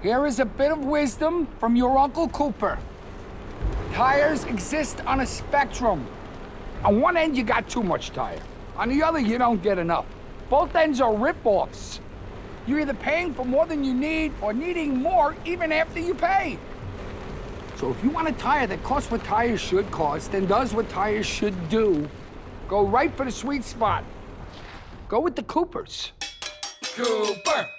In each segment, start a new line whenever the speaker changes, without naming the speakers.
Here is a bit of wisdom from your Uncle Cooper. Tires exist on a spectrum. On one end, you got too much tire. On the other, you don't get enough. Both ends are rip-offs. You're either paying for more than you need or needing more even after you pay. So if you want a tire that costs what tires should cost and does what tires should do, go right for the sweet spot. Go with the Coopers. Cooper!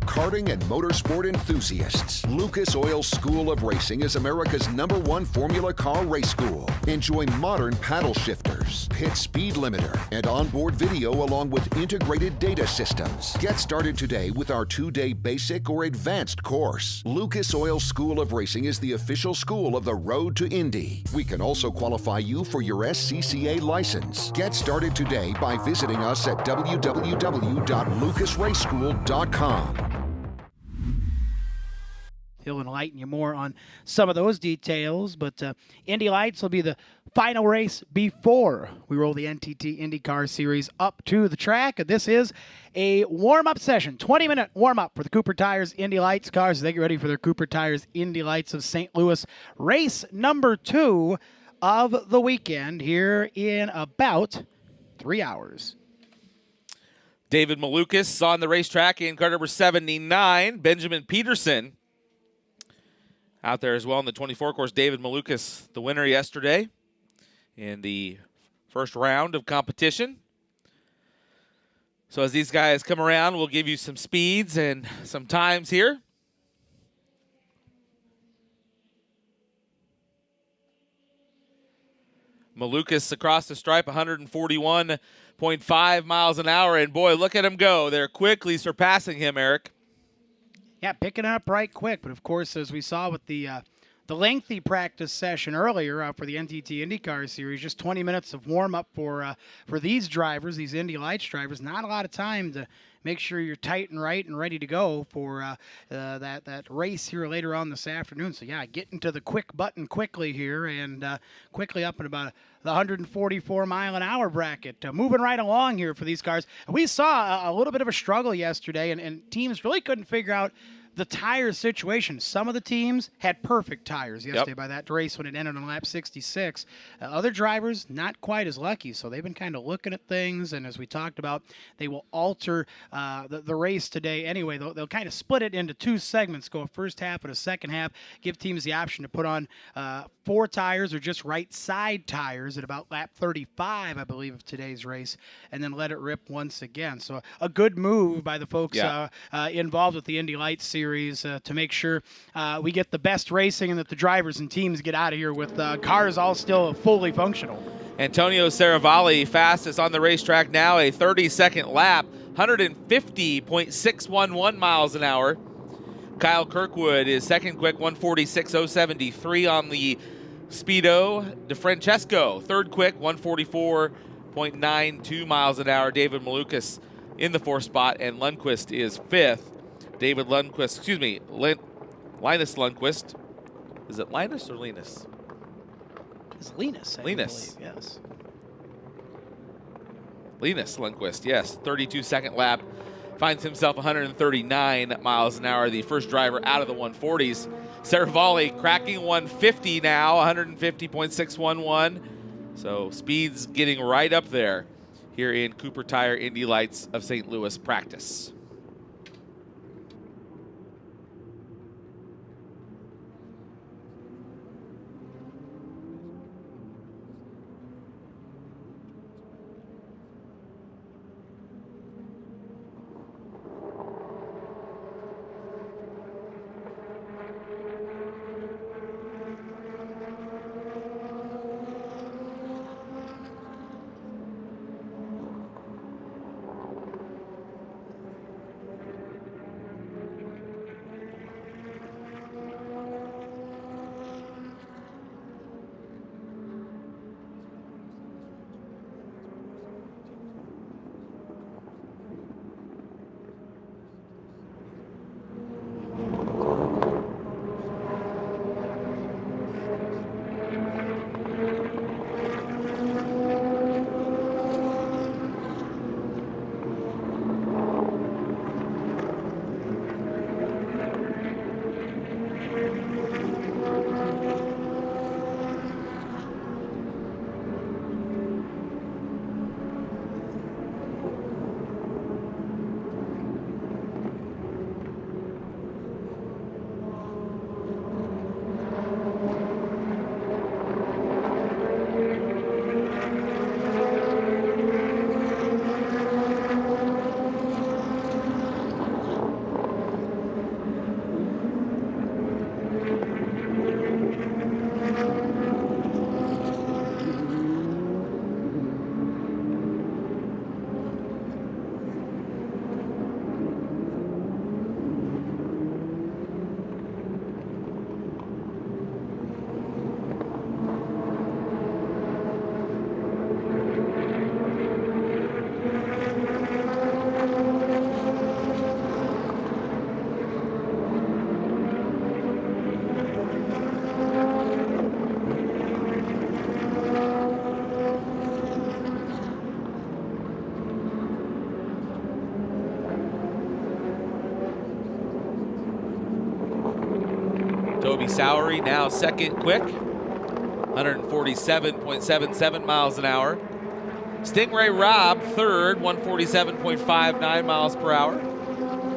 Karting and motorsport enthusiasts, Lucas Oil School of Racing is America's #1 Formula Car race school. Enjoy modern paddle shifters, pit speed limiter, and onboard video along with integrated data systems. Get started today with our 2-day basic or advanced course. Lucas Oil School of Racing is the official school of the road to Indy. We can also qualify you for your SCCA license. Get started today by visiting us at www.lucasraceschool.com.
He'll enlighten you more on some of those details, but Indy Lights will be the final race before we roll the NTT IndyCar Series up to the track. This is a warm-up session, 20-minute warm-up for the Cooper Tires Indy Lights cars as they get ready for their Cooper Tires Indy Lights of St. Louis race number 2 of the weekend here in about 3 hours.
David Malukas on the racetrack in car number 79. Benjamin Peterson out there as well in the 24 course. David Malukas, the winner yesterday in the first round of competition. So as these guys come around, we'll give you some speeds and some times here. Malukas across the stripe, 141.5 miles an hour. And boy, look at him go. They're quickly surpassing him, Eric.
Yeah, picking it up right quick. But, of course, as we saw with the lengthy practice session earlier for the NTT IndyCar Series, just 20 minutes of warm-up for these drivers, these Indy Lights drivers. Not a lot of time to make sure you're tight and right and ready to go for that race here later on this afternoon. So, yeah, getting to the quick button quickly here and quickly up in about the 144-mile-an-hour bracket. Moving right along here for these cars. We saw a little bit of a struggle yesterday, and teams really couldn't figure out the tire situation. Some of the teams had perfect tires yesterday by that race when it ended on lap 66. Other drivers, not quite as lucky, so they've been kind of looking at things, and as we talked about, they will alter the race today anyway. They'll kind of split it into 2 segments, go a first half and a second half, give teams the option to put on 4 tires or just right side tires at about lap 35, I believe, of today's race, and then let it rip once again. So a good move by the folks involved with the Indy Lights Series to make sure we get the best racing and that the drivers and teams get out of here with cars all still fully functional.
Antonio Saravalli, fastest on the racetrack now, a 32nd lap, 150.611 miles an hour. Kyle Kirkwood is second quick, 146.073 on the Speedo. DeFrancesco, third quick, 144.92 miles an hour. David Malukas in the 4th spot, and Lundqvist is 5th. Linus Lundqvist. Is it Linus or Linus?
It's Linus, I believe, yes.
Linus Lundqvist, yes. 32-second lap. finds himself 139 miles an hour, the first driver out of the 140s. Saravalli cracking 150 now, 150.611. So speed's getting right up there here in Cooper Tire Indy Lights of St. Louis practice. Toby Sowery now second quick, 147.77 miles an hour. Stingray Robb third, 147.59 miles per hour.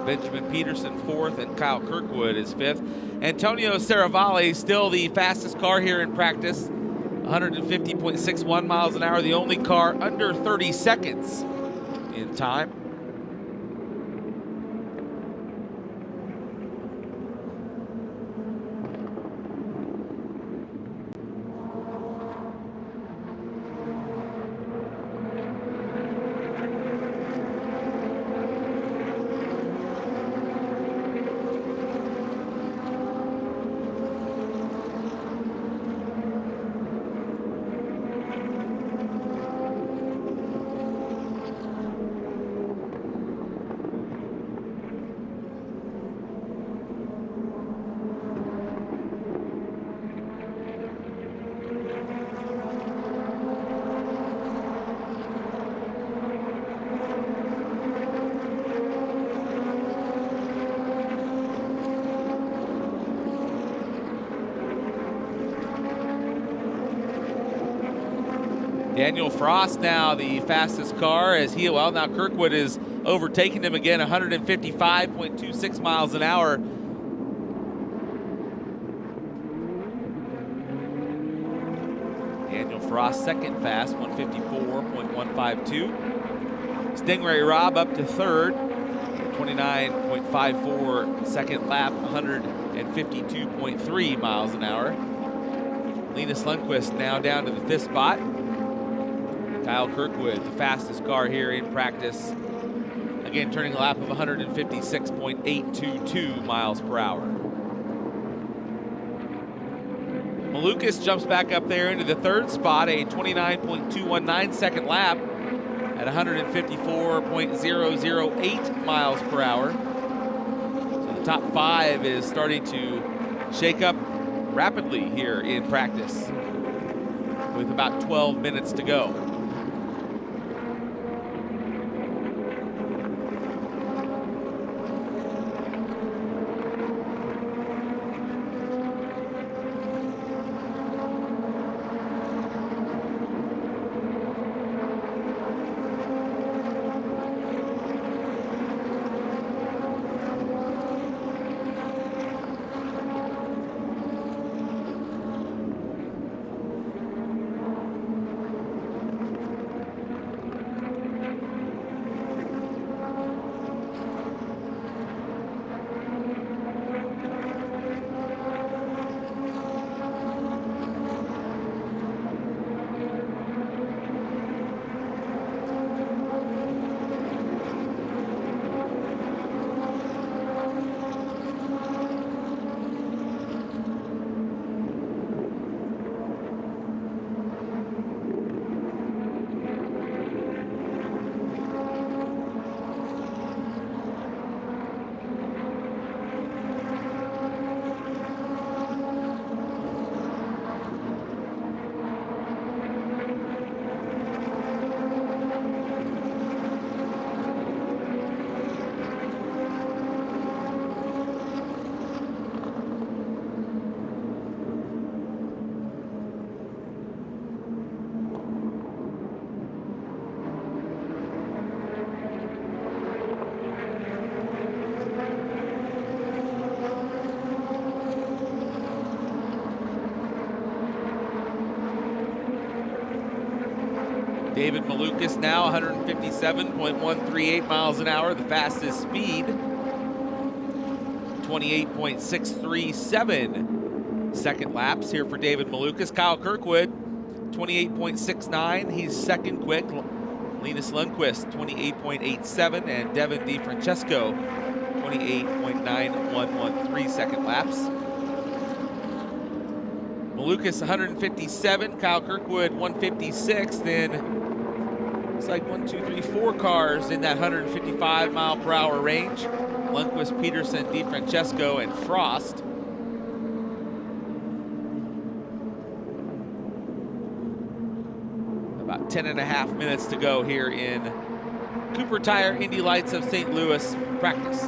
Benjamin Peterson fourth, and Kyle Kirkwood is fifth. Antonio Saravalli still the fastest car here in practice, 150.61 miles an hour, the only car under 30 seconds in time. Daniel Frost now the fastest car as now Kirkwood is overtaking him again, 155.26 miles an hour. Daniel Frost second fast, 154.152. Stingray Robb up to third, 29.54 second lap, 152.3 miles an hour. Linus Lundqvist now down to the fifth spot. Kyle Kirkwood, the fastest car here in practice. Again, turning a lap of 156.822 miles per hour. Malukas jumps back up there into the third spot, a 29.219 second lap at 154.008 miles per hour. So the top five is starting to shake up rapidly here in practice with about 12 minutes to go. David Malukas now 157.138 miles an hour, the fastest speed. 28.637 second laps here for David Malukas. Kyle Kirkwood, 28.69. He's second quick. Linus Lundqvist, 28.87. And Devin DiFrancesco, 28.9113 second laps. Malukas 157, Kyle Kirkwood 156. Then it's like 4 cars in that 155 mile per hour range. Lundqvist, Peterson, DiFrancesco, and Frost. About 10.5 minutes to go here in Cooper Tire Indy Lights of St. Louis practice.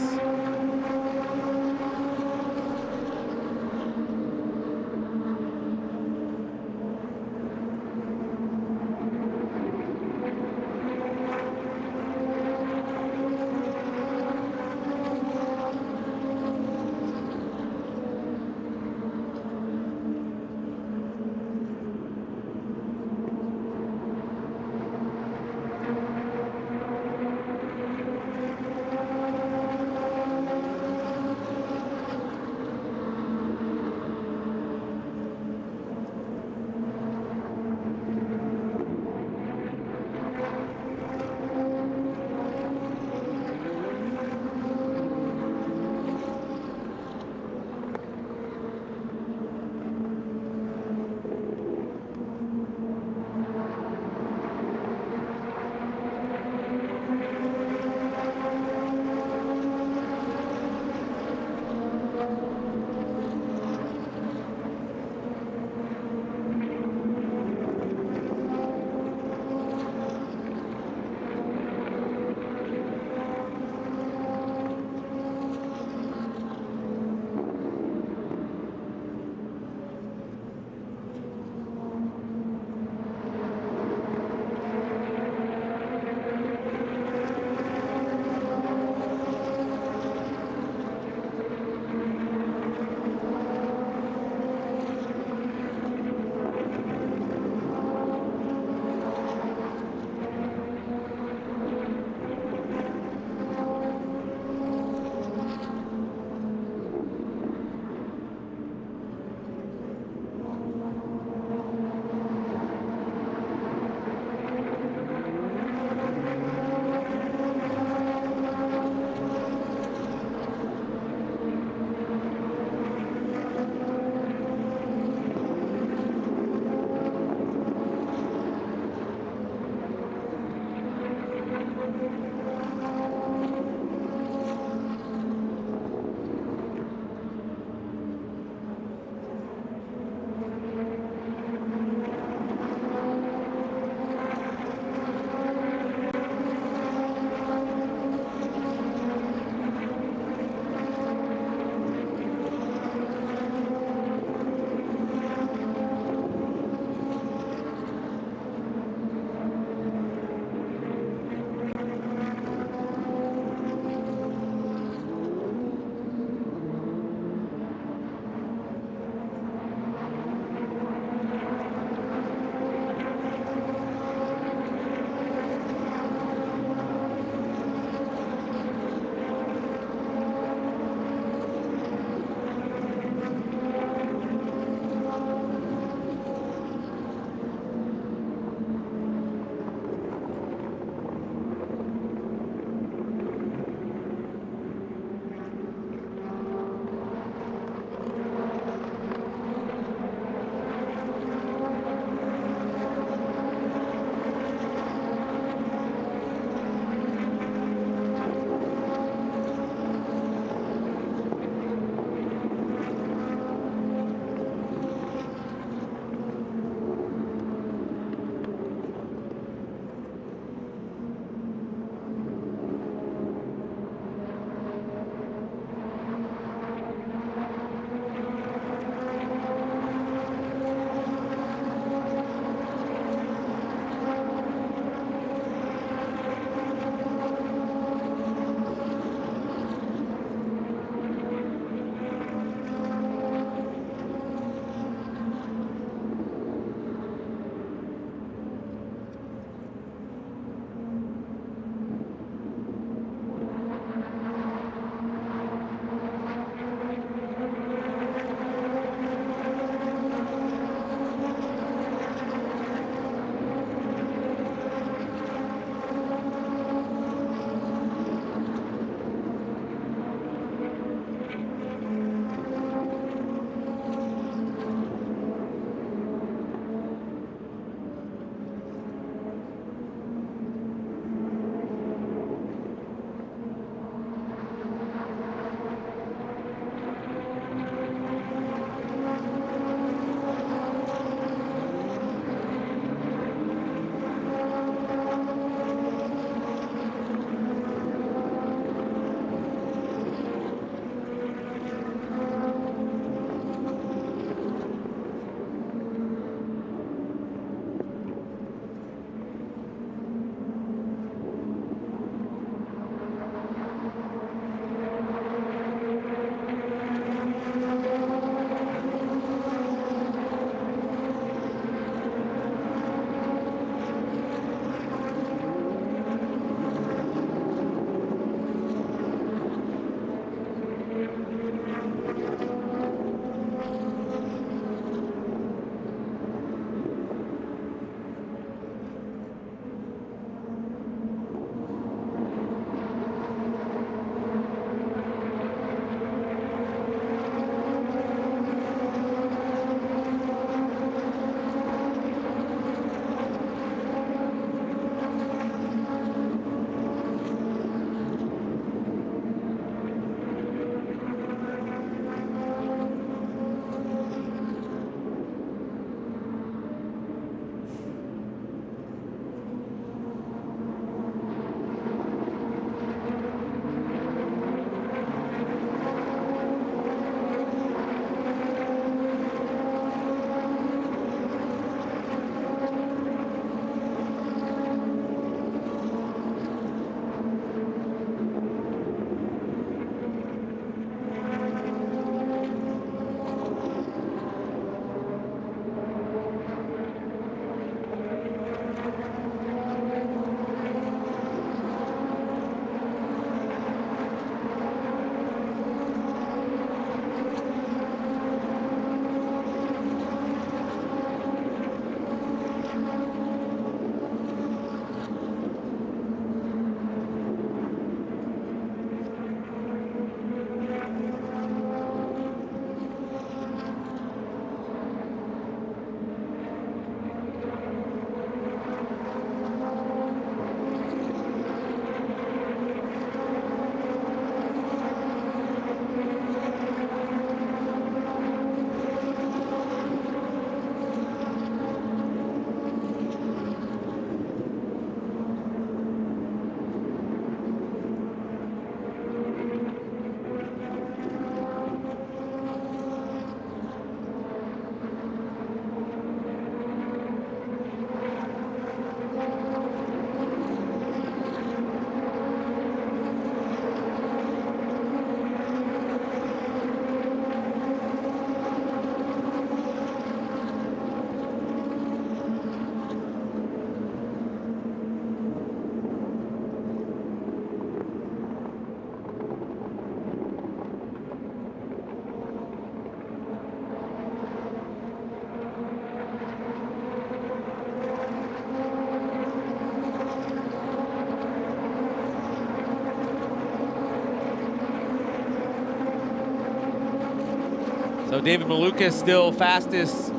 So David Malukas still fastest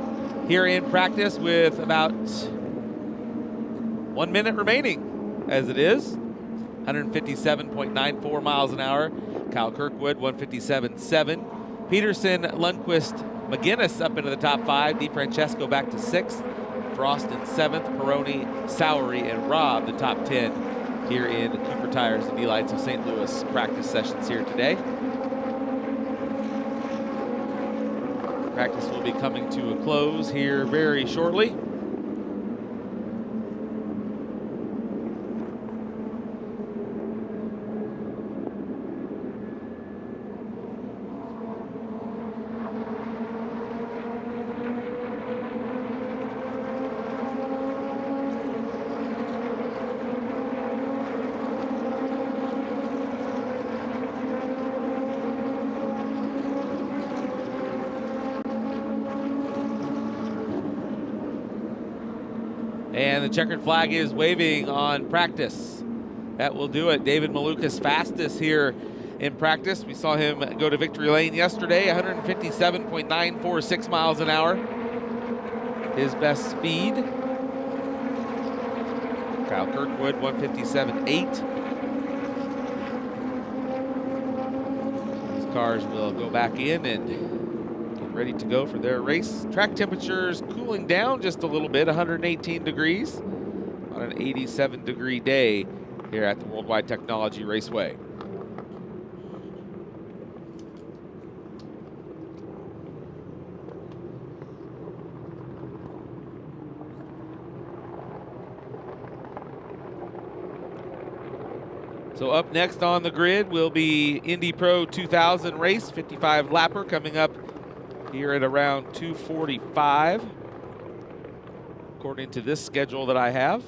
here in practice with about 1 minute remaining as it is. 157.94 miles an hour. Kyle Kirkwood, 157.7. Peterson, Lundqvist, McGinnis up into the top 5. DeFrancesco back to 6th. Frost in 7th. Peroni, Sowery, and Robb the top 10 here in Cooper Tires Indy Lights of St. Louis practice sessions here today. Practice will be coming to a close here very shortly. And the checkered flag is waving on practice. That will do it. David Malukas fastest here in practice. We saw him go to victory lane yesterday, 157.946 miles an hour. His best speed. Kyle Kirkwood, 157.8. These cars will go back in and ready to go for their race. Track temperatures cooling down just a little bit, 118 degrees on an 87-degree day here at the Worldwide Technology Raceway. So up next on the grid will be Indy Pro 2000 race, 55 lapper coming up here at around 2:45, according to this schedule that I have.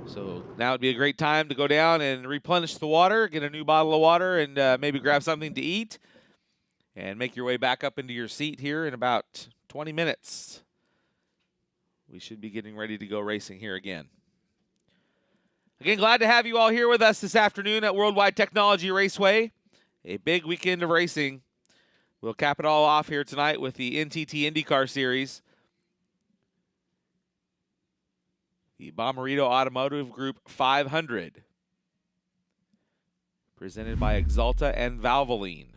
So now would be a great time to go down and replenish the water, get a new bottle of water, and maybe grab something to eat, and make your way back up into your seat here in about 20 minutes. We should be getting ready to go racing here again. Again, glad to have you all here with us this afternoon at Worldwide Technology Raceway. A big weekend of racing. We'll cap it all off here tonight with the NTT IndyCar Series. The Bommarito Automotive Group 500. Presented by Axalta and Valvoline.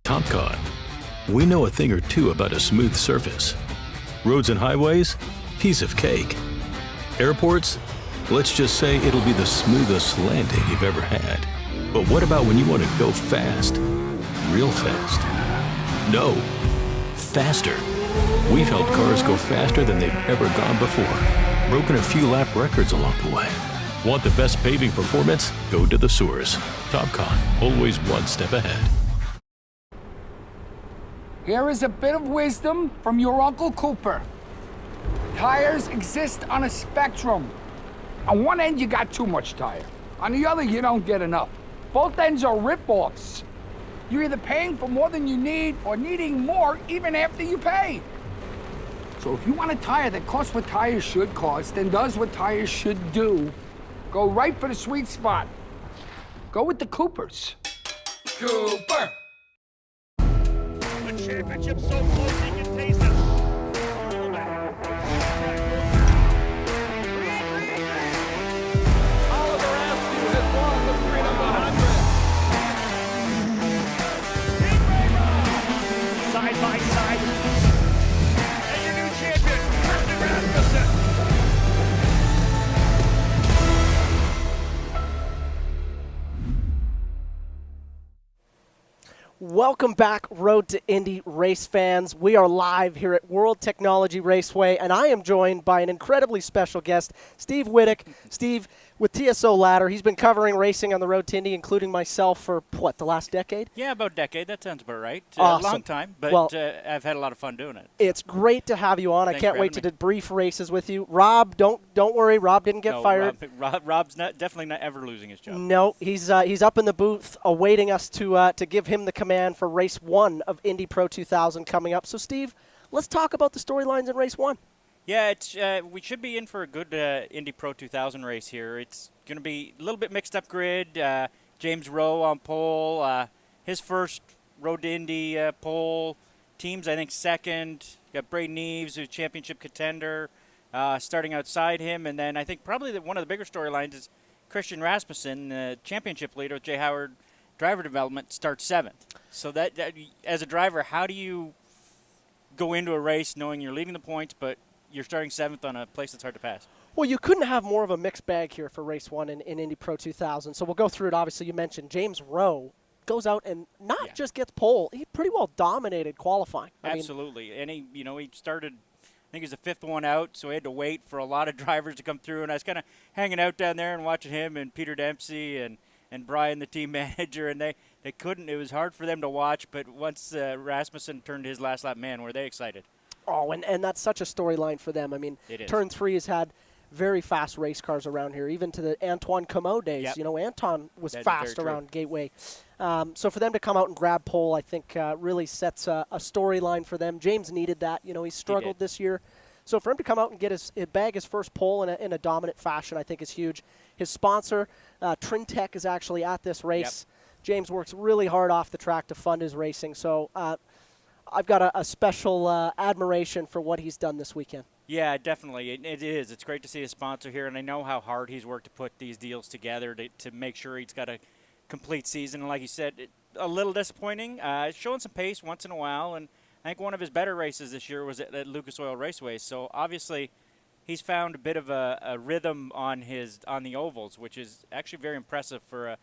TopCon. We know a thing or two about a smooth surface. Roads and highways? Piece of cake. Airports? Let's just say it'll be the smoothest landing you've ever had. But what about when you want to go fast? Real fast. No. Faster. We've helped cars go faster than they've ever gone before. Broken a few lap records along the way. Want the best paving performance? Go to the source. TopCon. Always one step ahead.
Here is a bit of wisdom from your Uncle Cooper. Tires exist on a spectrum. On one end, you got too much tire. On the other, you don't get enough. Both ends are rip-offs. You're either paying for more than you need or needing more even after you pay. So if you want a tire that costs what tires should cost and does what tires should do, go right for the sweet spot. Go with the Coopers. Cooper!
The championship so close you can taste it.
Oliver Askew has won the Freedom 100.
Side by side. And your new champion, Christian Rasmussen.
Welcome back, Road to Indy race fans. We are live here at World Technology Raceway, and I am joined by an incredibly special guest, Steve Wittick. Steve, with TSO Ladder, he's been covering racing on the Road to Indy, including myself, for, the last decade?
Yeah, about a decade. That sounds about right.
Awesome.
A long time, but
Well,
I've had a lot of fun doing it.
It's great to have you on.
Thanks
I can't
for
wait to
having
debrief races with you. Rob, don't worry. Rob didn't get
No,
fired.
Rob's definitely not ever losing his job.
No, he's up in the booth awaiting us to give him the command for race 1 of Indy Pro 2000 coming up. So, Steve, let's talk about the storylines in race 1.
Yeah, it's we should be in for a good Indy Pro 2000 race here. It's going to be a little bit mixed up grid. James Rowe on pole, his first Road to Indy pole. Teams, I think, second. You got Braden Eves, who's championship contender, starting outside him. And then I think probably one of the bigger storylines is Christian Rasmussen, the championship leader with Jay Howard Driver Development, starts 7th. So that as a driver, how do you go into a race knowing you're leading the points, but you're starting 7th on a place that's hard to pass?
Well, you couldn't have more of a mixed bag here for race 1 in Indy Pro 2000. So we'll go through it. Obviously, you mentioned James Rowe goes out and not just gets pole. He pretty well dominated qualifying.
Absolutely. And he started, I think he was the 5th one out, so he had to wait for a lot of drivers to come through. And I was kind of hanging out down there and watching him and Peter Dempsey and Brian, the team manager, and they couldn't. It was hard for them to watch, but once Rasmussen turned his last lap, man, were they excited.
Oh, and that's such a storyline for them. I mean, Turn 3 has had very fast race cars around here, even to the Antoine Comeau days.
Yep.
You know, Anton was fast around Gateway. So for them to come out and grab pole, I think really sets a storyline for them. James needed that. You know, he struggled this year. So for him to come out and get his first pole in a dominant fashion, I think is huge. His sponsor, Trintech, is actually at this race. Yep. James works really hard off the track to fund his racing. So I've got a special admiration for what he's done this weekend.
Yeah, definitely. It is. It's great to see his sponsor here, and I know how hard he's worked to put these deals together to make sure he's got a complete season. And like you said, a little disappointing. Showing some pace once in a while, and I think one of his better races this year was at Lucas Oil Raceway. So obviously, he's found a bit of a rhythm on the ovals, which is actually very impressive for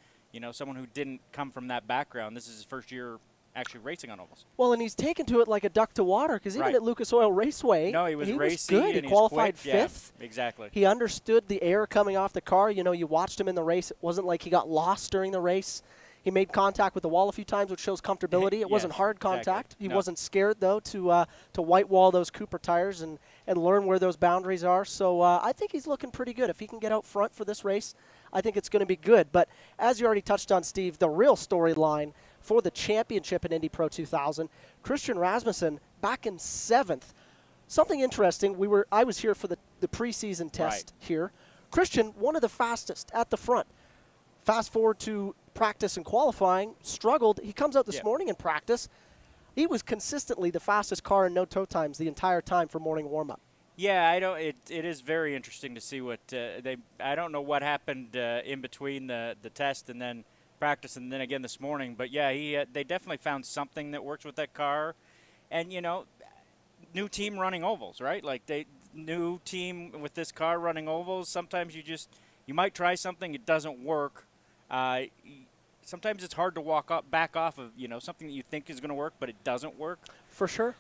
someone who didn't come from that background. This is his first year actually racing on ovals.
Well, and he's taken to it like a duck to water, because even at Lucas Oil Raceway,
he was racy,
good. He qualified 5th.
Yeah, exactly.
He understood the air coming off the car. You know, you watched him in the race. It wasn't like he got lost during the race. He made contact with the wall a few times, which shows comfortability. It wasn't hard contact.
Exactly.
He wasn't scared, though, to white wall those Cooper tires and learn where those boundaries are. So I think he's looking pretty good. If he can get out front for this race, I think it's going to be good. But as you already touched on, Steve, the real storyline for the championship in Indy Pro 2000, Christian Rasmussen back in 7th. Something interesting, I was here for the preseason test here. Christian, one of the fastest at the front. Fast forward to practice and qualifying, struggled. He comes out this morning in practice. He was consistently the fastest car in no tow times the entire time for morning warm-up.
Yeah, it is very interesting to see what I don't know what happened in between the test and then practice and then again this morning, but yeah, they definitely found something that works with that car. And new team running ovals, right? Like new team with this car running ovals. Sometimes you might try something, it doesn't work. Sometimes it's hard to back off of something that you think is going to work, but it doesn't work.
For sure.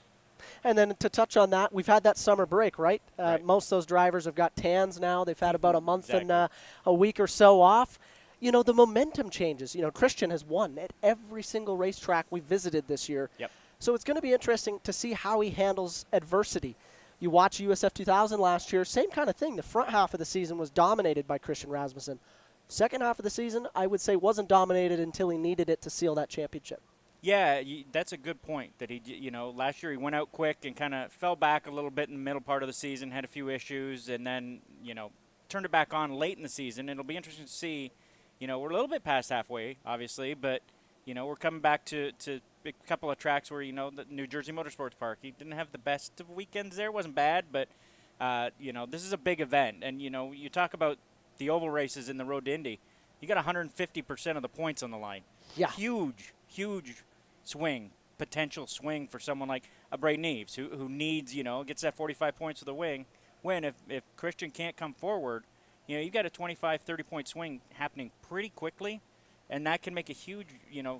And then to touch on that, we've had that summer break, right? Most of those drivers have got tans now. They've had about a month and a week or so off. The momentum changes. Christian has won at every single racetrack we visited this year.
Yep.
So it's going to be interesting to see how he handles adversity. You watch USF 2000 last year, same kind of thing. The front half of the season was dominated by Christian Rasmussen. Second half of the season, I would say, wasn't dominated until he needed it to seal that championship.
Yeah, that's a good point. That last year he went out quick and kind of fell back a little bit in the middle part of the season, had a few issues, and then turned it back on late in the season. It'll be interesting to see. We're a little bit past halfway, obviously, but we're coming back to a couple of tracks where the New Jersey Motorsports Park. He didn't have the best of weekends there. It wasn't bad, but this is a big event, and you talk about the oval races in the Road to Indy. You got 150% of the points on the line.
Yeah,
huge potential swing for someone like a Braden Eves who needs gets that 45 points of the win. If Christian can't come forward, you've got a 25, 30-point swing happening pretty quickly. and that can make a huge,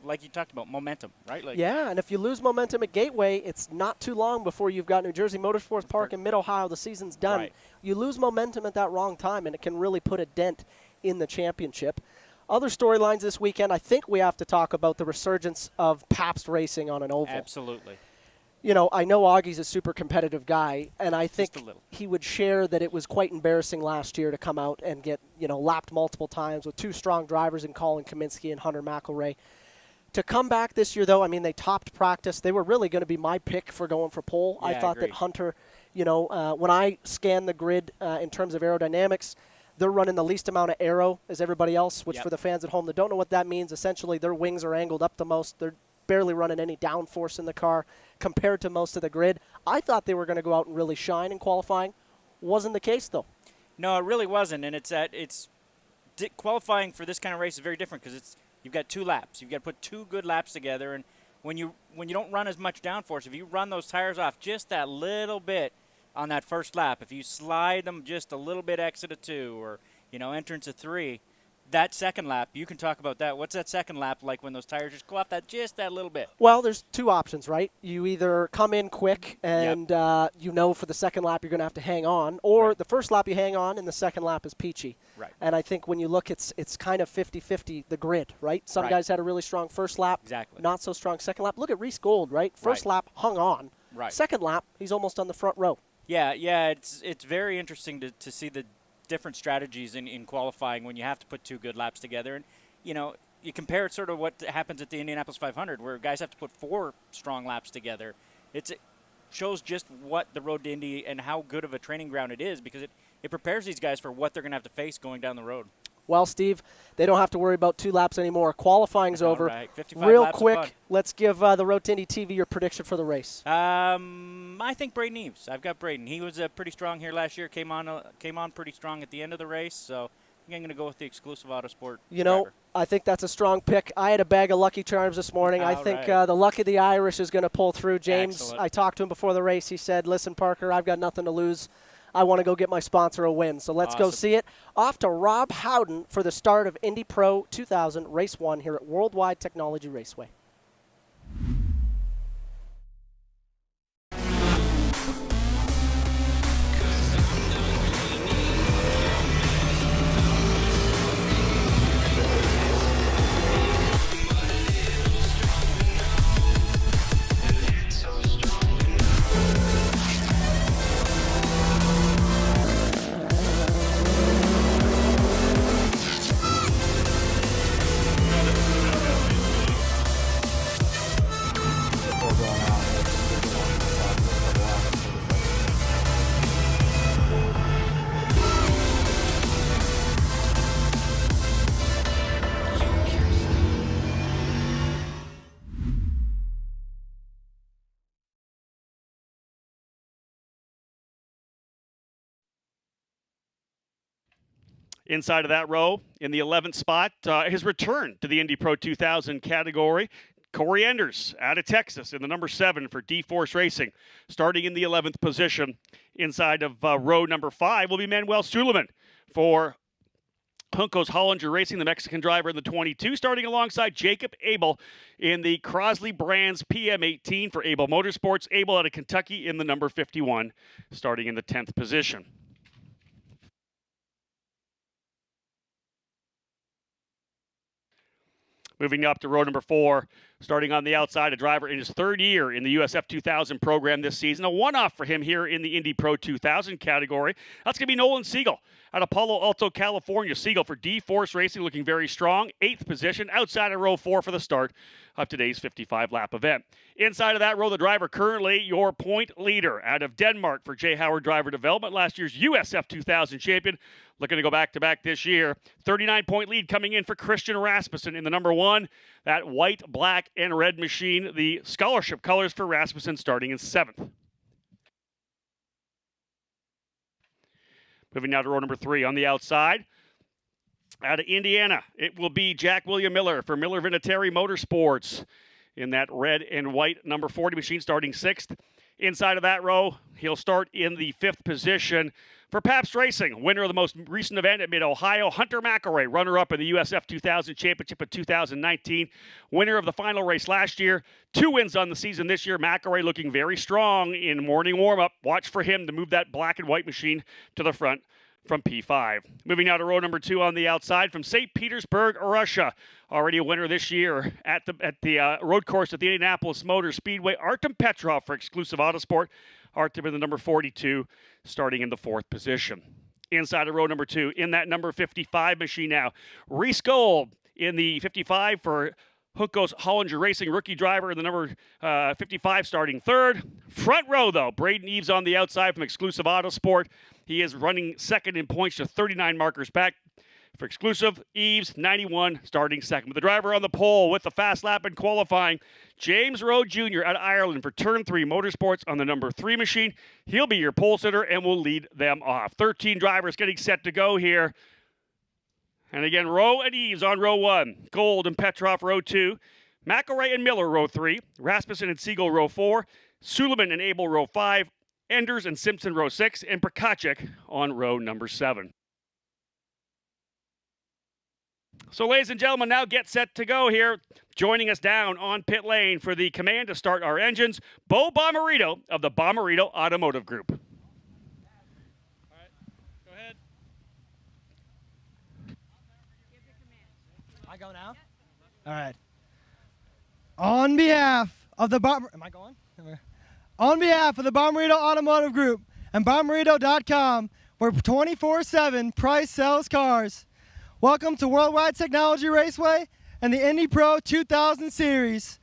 like you talked about, momentum, right? Like,
yeah, and if you lose momentum at Gateway, it's not too long before you've got New Jersey Motorsports Park in Mid-Ohio. The season's done.
Right.
You lose momentum at that wrong time, and it can really put a dent in the championship. Other storylines this weekend, I think we have to talk about the resurgence of Pabst racing on an oval.
Absolutely.
I know Augie's a super competitive guy, and I think
Just a little.
he would share that it was quite embarrassing last year to come out and get, lapped multiple times with two strong drivers in Colin Kaminsky and Hunter McElroy. To come back this year, though, I mean, they topped practice. They were really going to be my pick for going for pole.
Yeah,
I thought
agreed.
that Hunter, when I scanned the grid in terms of aerodynamics, they're running the least amount of aero as everybody else, which
Yep.
for the fans at home that don't know what that means, essentially their wings are angled up the most. They're barely running any downforce in the car compared to most of the grid. I thought they were going to go out and really shine in qualifying. Wasn't the case, though.
No, it really wasn't, and qualifying for this kind of race is very different because you've got 2 laps. You've got to put 2 good laps together, and when you don't run as much downforce, if you run those tires off just that little bit on that first lap, if you slide them just a little bit exit of 2 or entrance of 3, that second lap, you can talk about that. What's that second lap like when those tires just go off just that little bit?
Well, there's 2 options, right? You either come in quick and for the second lap you're going to have to hang on, or
Right.
the first lap you hang on and the second lap is peachy.
Right.
And I think when you look, it's kind of 50-50, the grid, right? Some
Right.
guys had a really strong first lap,
Exactly.
not so strong second lap. Look at Reese Gold, right? First
Right.
lap hung on.
Right.
Second lap, he's almost on the front row.
Yeah, it's very interesting to see the different strategies in qualifying when you have to put 2 good laps together. And, you compare it sort of what happens at the Indianapolis 500 where guys have to put 4 strong laps together. It shows just what the Road to Indy and how good of a training ground it is because it prepares these guys for what they're going to have to face going down the road.
Well, Steve, they don't have to worry about 2 laps anymore. Qualifying's
All
over.
right, 55
Real
laps of
quick,
fun.
let's give the Road to Indy TV your prediction for the race.
I think Braden Eves. I've got Braden. He was pretty strong here last year. Came on pretty strong at the end of the race. So I think I'm going to go with the exclusive Autosport. driver.
I think that's a strong pick. I had a bag of Lucky Charms this morning. I
All
think
right.
the luck of the Irish is going to pull through. James,
Excellent.
I talked to him before the race. He said, listen, Parker, I've got nothing to lose. I want to go get my sponsor a win. So let's go
Awesome.
see it. Off to Rob Howden for the start of Indy Pro 2000 Race 1 here at Worldwide Technology Raceway.
Inside of that row, in the 11th spot, his return to the Indy Pro 2000 category, Corey Enders out of Texas in the number 7 for D-Force Racing. Starting in the 11th position inside of row number 5 will be Manuel Suleiman for Junco's Hollinger Racing, the Mexican driver in the 22, starting alongside Jacob Abel in the Crosley Brands PM18 for Abel Motorsports. Abel out of Kentucky in the number 51, starting in the 10th position. Moving up to row number 4, starting on the outside, a driver in his 3rd year in the USF 2000 program this season. A one-off for him here in the Indy Pro 2000 category. That's going to be Nolan Siegel out of Palo Alto, California. Siegel for D-Force Racing, looking very strong. 8th position outside of row 4 for the start of today's 55-lap event. Inside of that row, the driver currently your point leader out of Denmark for J. Howard Driver Development, last year's USF 2000 champion. Looking to go back-to-back this year. 39-point lead coming in for Christian Rasmussen in the number 1. That white, black, and red machine, the scholarship colors for Rasmussen, starting in 7th. Moving now to row number 3 on the outside. Out of Indiana, it will be Jack William Miller for Miller Vinatieri Motorsports in that red and white number 40 machine, starting 6th. Inside of that row, he'll start in the 5th position for Pabst Racing, winner of the most recent event at Mid-Ohio, Hunter McElroy, runner-up in the USF 2000 Championship in 2019, winner of the final race last year, 2 wins on the season this year. McElroy looking very strong in morning warm-up. Watch for him to move that black and white machine to the front from P5. Moving now to row number 2 on the outside from St. Petersburg, Russia. Already a winner this year at the road course at the Indianapolis Motor Speedway, Artem Petrov for Exclusive Autosport. Artem in the number 42, starting in the 4th position. Inside of row number 2, in that number 55 machine now, Reese Gold in the 55 for Hunkos Hollinger Racing, rookie driver in the number 55, starting 3rd. Front row, though, Braden Eves on the outside from Exclusive Autosport. He is running 2nd in points to 39 markers back. For Exclusive, Eves, 91, starting 2nd. But the driver on the pole with the fast lap in qualifying, James Rowe Jr. out of Ireland for Turn 3 Motorsports on the number 3 machine. He'll be your pole sitter and will lead them off. 13 drivers getting set to go here. And again, Rowe and Eves on row 1. Gold and Petrov row 2. McElroy and Miller row 3. Rasmussen and Siegel row 4. Suleiman and Abel row 5. Enders and Simpson row 6. And Prokacek on row number 7. So, ladies and gentlemen, now get set to go here. Joining us down on pit lane for the command to start our engines, Bo Bomarito of the Bomarito Automotive Group.
All right, go ahead. I go now? All right. On behalf of the On behalf of the Bomarito Automotive Group and Bomarito.com, where 24/7 price sells cars. Welcome to Worldwide Technology Raceway and the Indy Pro 2000 Series.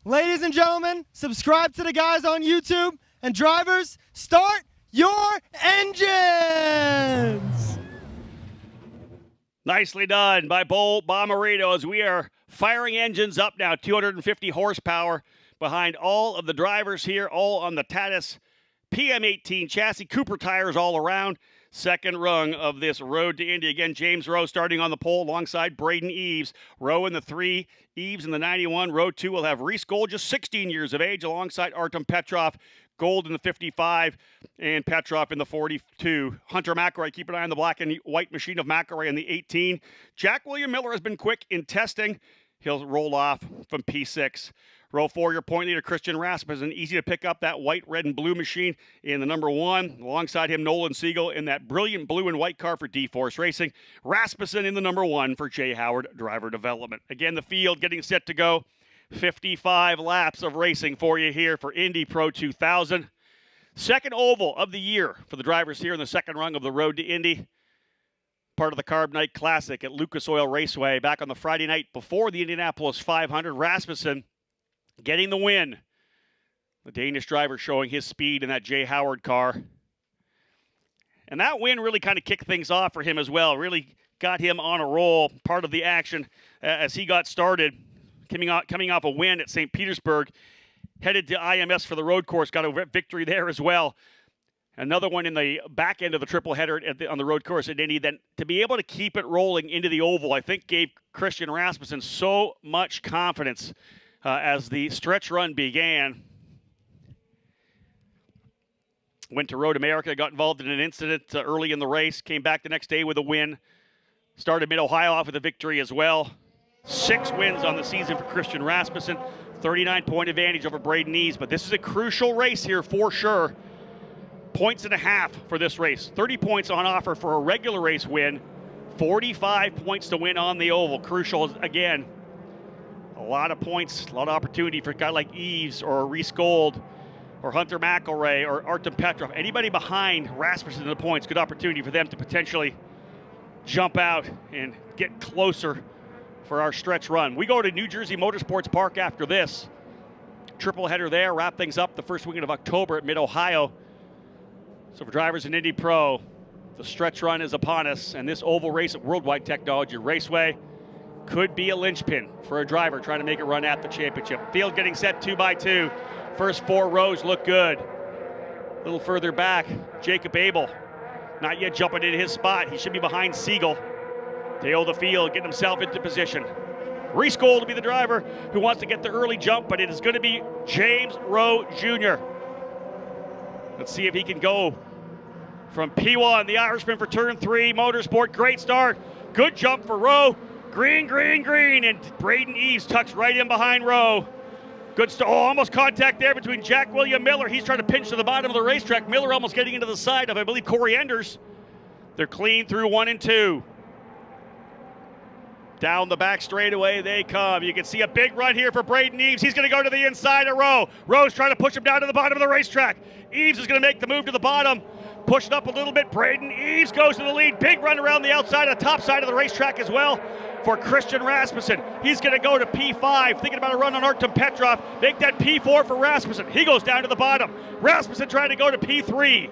Ladies and gentlemen, subscribe to the guys on YouTube, and drivers, start your engines!
Nicely done by Bo Bomarito as we are firing engines up now, 250 horsepower behind all of the drivers here, all on the Tatis PM18 chassis, Cooper tires all around. 2nd rung of this road to Indy. Again, James Rowe starting on the pole alongside Braden Eves. Rowe in the 3, Eves in the 91. Row 2 will have Reese Gold, just 16 years of age, alongside Artem Petrov. Gold in the 55 and Petrov in the 42. Hunter McElroy, keep an eye on the black and white machine of McElroy in the 18. Jack William Miller has been quick in testing. He'll roll off from P6. Row 4, your point leader, Christian Rasmussen. Easy to pick up that white, red, and blue machine in the number 1. Alongside him, Nolan Siegel in that brilliant blue and white car for D-Force Racing. Rasmussen in the number 1 for Jay Howard Driver Development. Again, the field getting set to go. 55 laps of racing for you here for Indy Pro 2000. 2nd oval of the year for the drivers here in the 2nd rung of the road to Indy. Part of the Carb Night Classic at Lucas Oil Raceway back on the Friday night before the Indianapolis 500. Rasmussen getting the win. The Danish driver showing his speed in that Jay Howard car. And that win really kind of kicked things off for him as well. Really got him on a roll, part of the action as he got started. Coming off a win at St. Petersburg. Headed to IMS for the road course. Got a victory there as well. Another one in the back end of the triple header on the road course at Indy. Then to be able to keep it rolling into the oval, I think gave Christian Rasmussen so much confidence as the stretch run began. Went to Road America, got involved in an incident early in the race, came back the next day with a win. Started Mid-Ohio off with a victory as well. 6 wins on the season for Christian Rasmussen. 39-point advantage over Braden Eves, but this is a crucial race here for sure. 1.5 points for this race. 30 points on offer for a regular race win. 45 points to win on the oval. Crucial again. A lot of points, a lot of opportunity for a guy like Eves or Reese Gold or Hunter McElroy or Artem Petrov. Anybody behind Rasmussen in the points, good opportunity for them to potentially jump out and get closer for our stretch run. We go to New Jersey Motorsports Park after this. Triple header there, wrap things up the first weekend of October at Mid-Ohio. So for drivers in Indy Pro, the stretch run is upon us, and this oval race at Worldwide Technology Raceway could be a linchpin for a driver trying to make a run at the championship. Field getting set 2 by 2. First 4 rows look good. A little further back, Jacob Abel, not yet jumping into his spot. He should be behind Siegel. Tail the field, getting himself into position. Reese Gold to be the driver who wants to get the early jump, but it is going to be James Rowe Jr. Let's see if he can go from P1, the Irishman for turn 3. Motorsport, great start. Good jump for Rowe. Green, and Braden Eves tucks right in behind Rowe. Good start. Oh, almost contact there between Jack William Miller. He's trying to pinch to the bottom of the racetrack. Miller almost getting into the side of, I believe, Corey Enders. They're clean through 1 and 2. Down the back straightaway they come. You can see a big run here for Braden Eves. He's going to go to the inside of Rowe. Rowe's trying to push him down to the bottom of the racetrack. Eves is going to make the move to the bottom. Push it up a little bit. Braden Eves goes to the lead. Big run around the outside of the top side of the racetrack as well for Christian Rasmussen. He's going to go to P5, thinking about a run on Artem Petrov. Make that P4 for Rasmussen. He goes down to the bottom. Rasmussen trying to go to P3.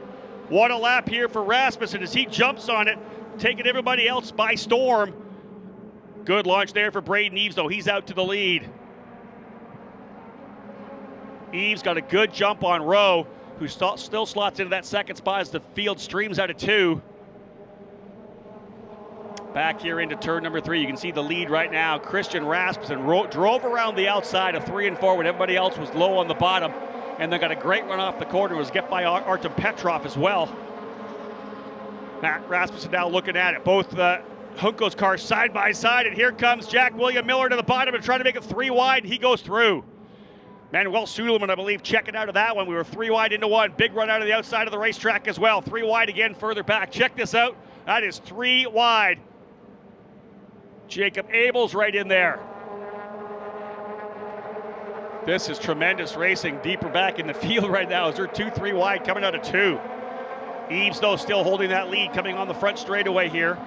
What a lap here for Rasmussen as he jumps on it, taking everybody else by storm. Good launch there for Braden Eves, though. He's out to the lead. Eves got a good jump on Rowe, who still slots into that second spot as the field streams out of 2. Back here into turn number 3. You can see the lead right now. Christian Rasmussen drove around the outside of 3 and 4 when everybody else was low on the bottom. And then got a great run off the corner. Was get by Artem Petrov as well. Matt Rasmussen now looking at it. Both Hunko's cars side by side. And here comes Jack William Miller to the bottom and trying to make it 3 wide. And he goes through. Manuel Suleiman, I believe, checking out of that one. We were 3 wide into 1. Big run out of the outside of the racetrack as well. 3 wide again further back. Check this out. That is 3 wide. Jacob Abel's right in there. This is tremendous racing deeper back in the field right now as they're 2-3 wide coming out of 2. Eves, though, still holding that lead coming on the front straightaway here.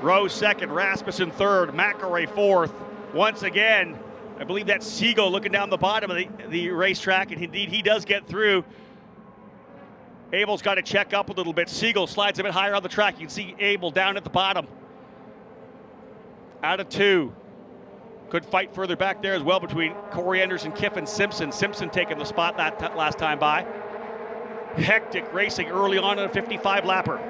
Rowe second, Rasmussen third, McElroy fourth. Once again, I believe that's Siegel looking down the bottom of the racetrack, and indeed he does get through. Abel's got to check up a little bit. Siegel slides a bit higher on the track. You can see Abel down at the bottom. Out of 2. Good fight further back there as well between Corey Enders and Kiffin Simpson. Simpson taking the spot that last time by. Hectic racing early on in a 55-lapper.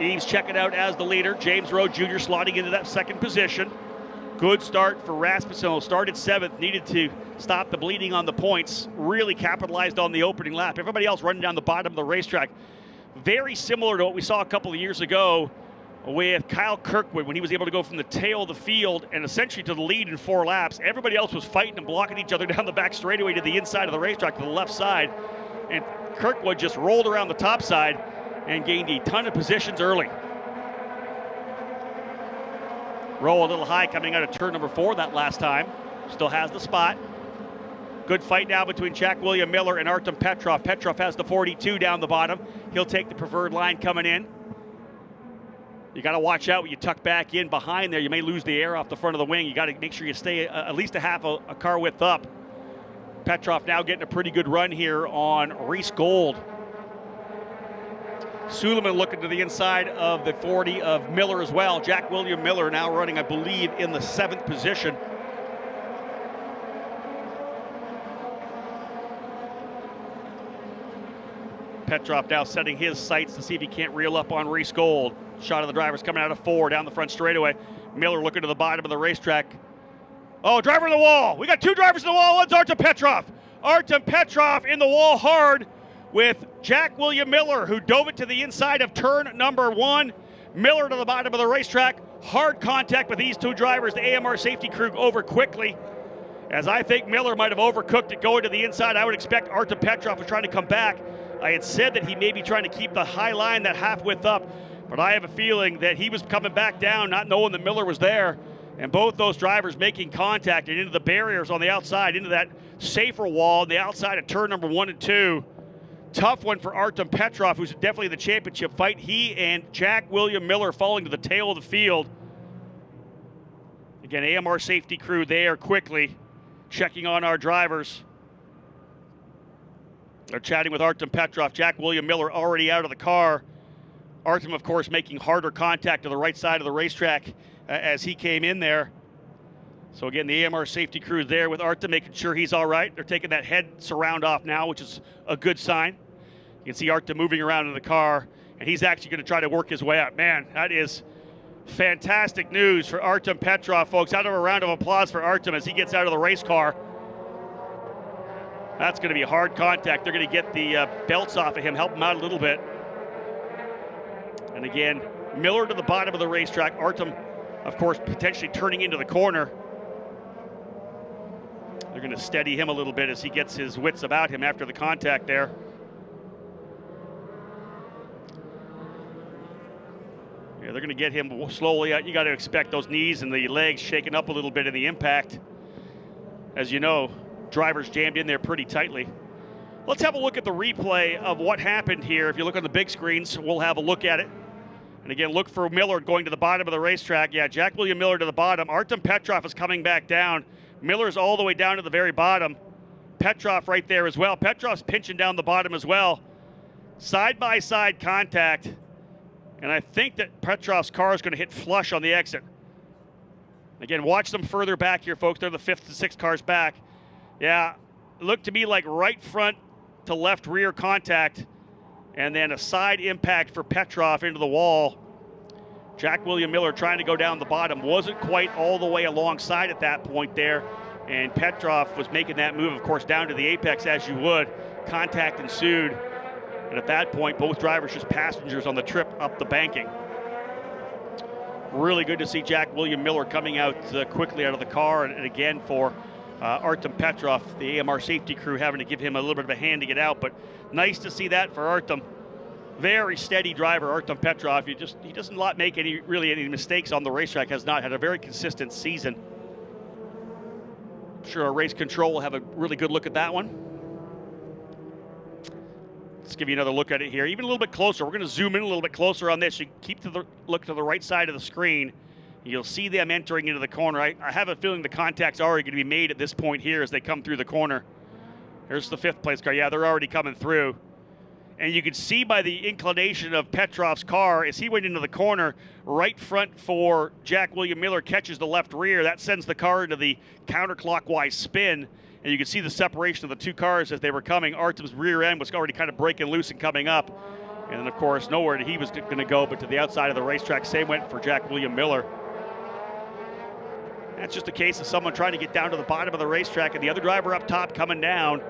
Eves checking out as the leader. James Rowe Jr. slotting into that second position. Good start for Rasmussen. Started 7th. Needed to stop the bleeding on the points. Really capitalized on the opening lap. Everybody else running down the bottom of the racetrack. Very similar to what we saw a couple of years ago with Kyle Kirkwood when he was able to go from the tail of the field and essentially to the lead in 4 laps. Everybody else was fighting and blocking each other down the back straightaway to the inside of the racetrack to the left side. And Kirkwood just rolled around the top side and gained a ton of positions early. Rowe a little high coming out of turn number 4 that last time. Still has the spot. Good fight now between Jack William Miller and Artem Petrov. Petrov has the 42 down the bottom. He'll take the preferred line coming in. You got to watch out when you tuck back in behind there. You may lose the air off the front of the wing. You got to make sure you stay at least a half a car width up. Petrov now getting a pretty good run here on Reese Gold. Suleiman looking to the inside of the 40 of Miller as well. Jack William Miller now running, I believe, in the 7th position. Petrov now setting his sights to see if he can't reel up on Reese Gold. Shot of the drivers coming out of 4 down the front straightaway. Miller looking to the bottom of the racetrack. Oh, driver in the wall. We got 2 drivers in the wall. One's Artem Petrov. Artem Petrov in the wall hard with Jack William Miller, who dove it to the inside of turn number 1. Miller to the bottom of the racetrack. Hard contact with these 2 drivers. The AMR safety crew over quickly. As I think Miller might have overcooked it going to the inside. I would expect Artem Petrov was trying to come back. I had said that he may be trying to keep the high line that half width up, but I have a feeling that he was coming back down, not knowing that Miller was there. And both those drivers making contact and into the barriers on the outside, into that safer wall on the outside of turn number 1 and 2. Tough one for Artem Petrov, who's definitely in the championship fight. He and Jack William Miller falling to the tail of the field. Again, AMR safety crew there quickly checking on our drivers. They're chatting with Artem Petrov. Jack William Miller already out of the car. Artem, of course, making harder contact to the right side of the racetrack as he came in there. So again, the AMR safety crew is there with Artem, making sure he's all right. They're taking that head surround off now, which is a good sign. You can see Artem moving around in the car, and he's actually going to try to work his way out. Man, that is fantastic news for Artem Petrov, folks. Out of a round of applause for Artem as he gets out of the race car. That's going to be hard contact. They're going to get the belts off of him, help him out a little bit. And again, Miller to the bottom of the racetrack. Artem, of course, potentially turning into the corner. They're going to steady him a little bit as he gets his wits about him after the contact there. Yeah, they're going to get him slowly out. You got to expect those knees and the legs shaking up a little bit in the impact. As you know, drivers jammed in there pretty tightly. Let's have a look at the replay of what happened here. If you look on the big screens, we'll have a look at it. And again, look for Miller going to the bottom of the racetrack. Yeah, Jack William Miller to the bottom. Artem Petrov is coming back down. Miller's all the way down to the very bottom. Petrov right there as well. Petrov's pinching down the bottom as well. Side-by-side contact. And I think that Petrov's car is going to hit flush on the exit. Again, watch them further back here, folks. They're the 5th and 6th cars back. Yeah, looked to me like right front to left rear contact. And then a side impact for Petrov into the wall. Jack William Miller trying to go down the bottom. Wasn't quite all the way alongside at that point there. And Petrov was making that move, of course, down to the apex as you would. Contact ensued. And at that point, both drivers just passengers on the trip up the banking. Really good to see Jack William Miller coming out quickly out of the car. And again, for Artem Petrov, the AMR safety crew having to give him a little bit of a hand to get out. But nice to see that for Artem. Very steady driver, Artem Petrov. He doesn't make any mistakes on the racetrack. Has not had a very consistent season. I'm sure our race control will have a really good look at that one. Let's give you another look at it here, even a little bit closer. We're going to zoom in a little bit closer on this. You keep look to the right side of the screen. You'll see them entering into the corner. I have a feeling the contact's already going to be made at this point here as they come through the corner. Here's the 5th place car. Yeah, they're already coming through. And you can see by the inclination of Petrov's car as he went into the corner, right front for Jack William Miller catches the left rear. That sends the car into the counterclockwise spin. And you can see the separation of the two cars as they were coming. Artem's rear end was already kind of breaking loose and coming up. And then, of course, nowhere he was going to go but to the outside of the racetrack. Same went for Jack William Miller. That's just a case of someone trying to get down to the bottom of the racetrack and the other driver up top coming down.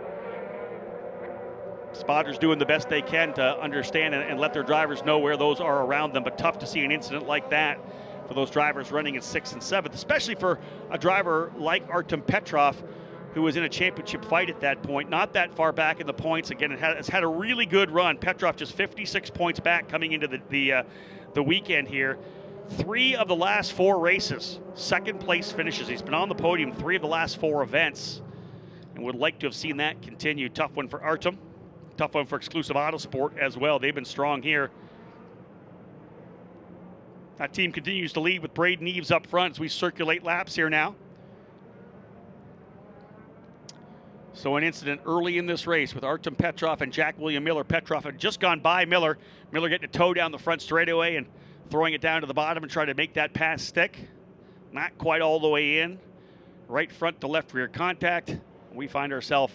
Spotters doing the best they can to understand and let their drivers know where those are around them. But tough to see an incident like that for those drivers running in 6th and 7th, especially for a driver like Artem Petrov, who was in a championship fight at that point, not that far back in the points. Again, has had a really good run. Petrov just 56 points back coming into the weekend here. 3 of the last 4 races, 2nd place finishes. He's been on the podium 3 of the last 4 events, and would like to have seen that continue. Tough one for Artem. Tough one for Exclusive Autosport as well. They've been strong here. That team continues to lead with Braden Eves up front as we circulate laps here now. So an incident early in this race with Artem Petrov and Jack William Miller. Petrov had just gone by Miller. Miller getting a tow down the front straightaway and throwing it down to the bottom and trying to make that pass stick. Not quite all the way in. Right front to left rear contact. We find ourselves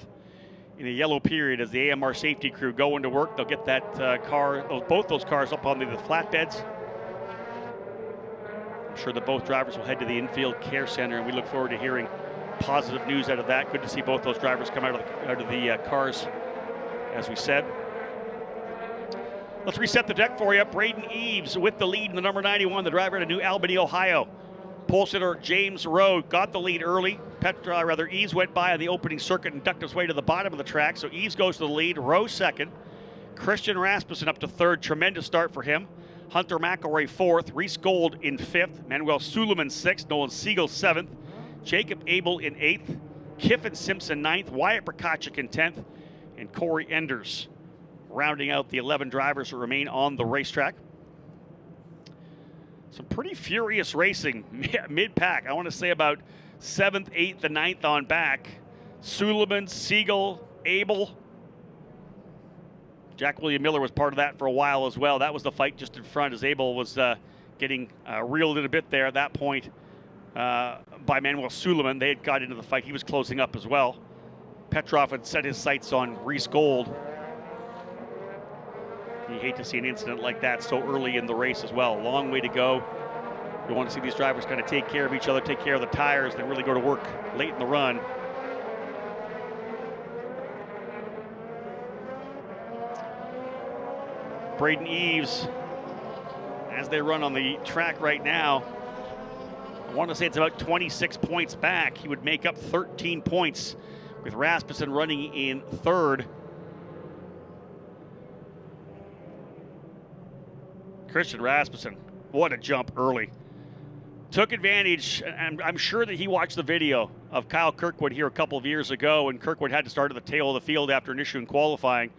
in a yellow period as the AMR safety crew go into work. They'll get that both those cars up on the flatbeds. I'm sure that both drivers will head to the infield care center, and we look forward to hearing positive news out of that. Good to see both those drivers come out of the cars, as we said. Let's reset the deck for you. Braden Eves with the lead in the number 91, the driver out of New Albany, Ohio. Pole sitter James Rowe got the lead early. Eves went by on the opening circuit and ducked his way to the bottom of the track. So Eves goes to the lead. Rowe 2nd. Christian Rasmussen up to 3rd. Tremendous start for him. Hunter McElroy 4th. Reese Gold in 5th. Manuel Suleiman 6th. Nolan Siegel 7th. Jacob Abel in 8th. Kiffin Simpson 9th. Wyatt Prokachik in 10th. And Corey Enders rounding out the 11 drivers who remain on the racetrack. Some pretty furious racing mid-pack. I want to say about 7th, 8th, and 9th on back. Suleiman, Siegel, Abel. Jack William Miller was part of that for a while as well. That was the fight just in front as Abel was getting reeled in a bit there at that point by Manuel Suleiman. They had got into the fight. He was closing up as well. Petrov had set his sights on Reese Gold. You hate to see an incident like that so early in the race as well. Long way to go. You want to see these drivers kind of take care of each other, take care of the tires, then really go to work late in the run. Braden Eves, as they run on the track right now, I want to say it's about 26 points back. He would make up 13 points with Rasmussen running in third. Christian Rasmussen, what a jump early. Took advantage, and I'm sure that he watched the video of Kyle Kirkwood here a couple of years ago, and Kirkwood had to start at the tail of the field after an issue in qualifying.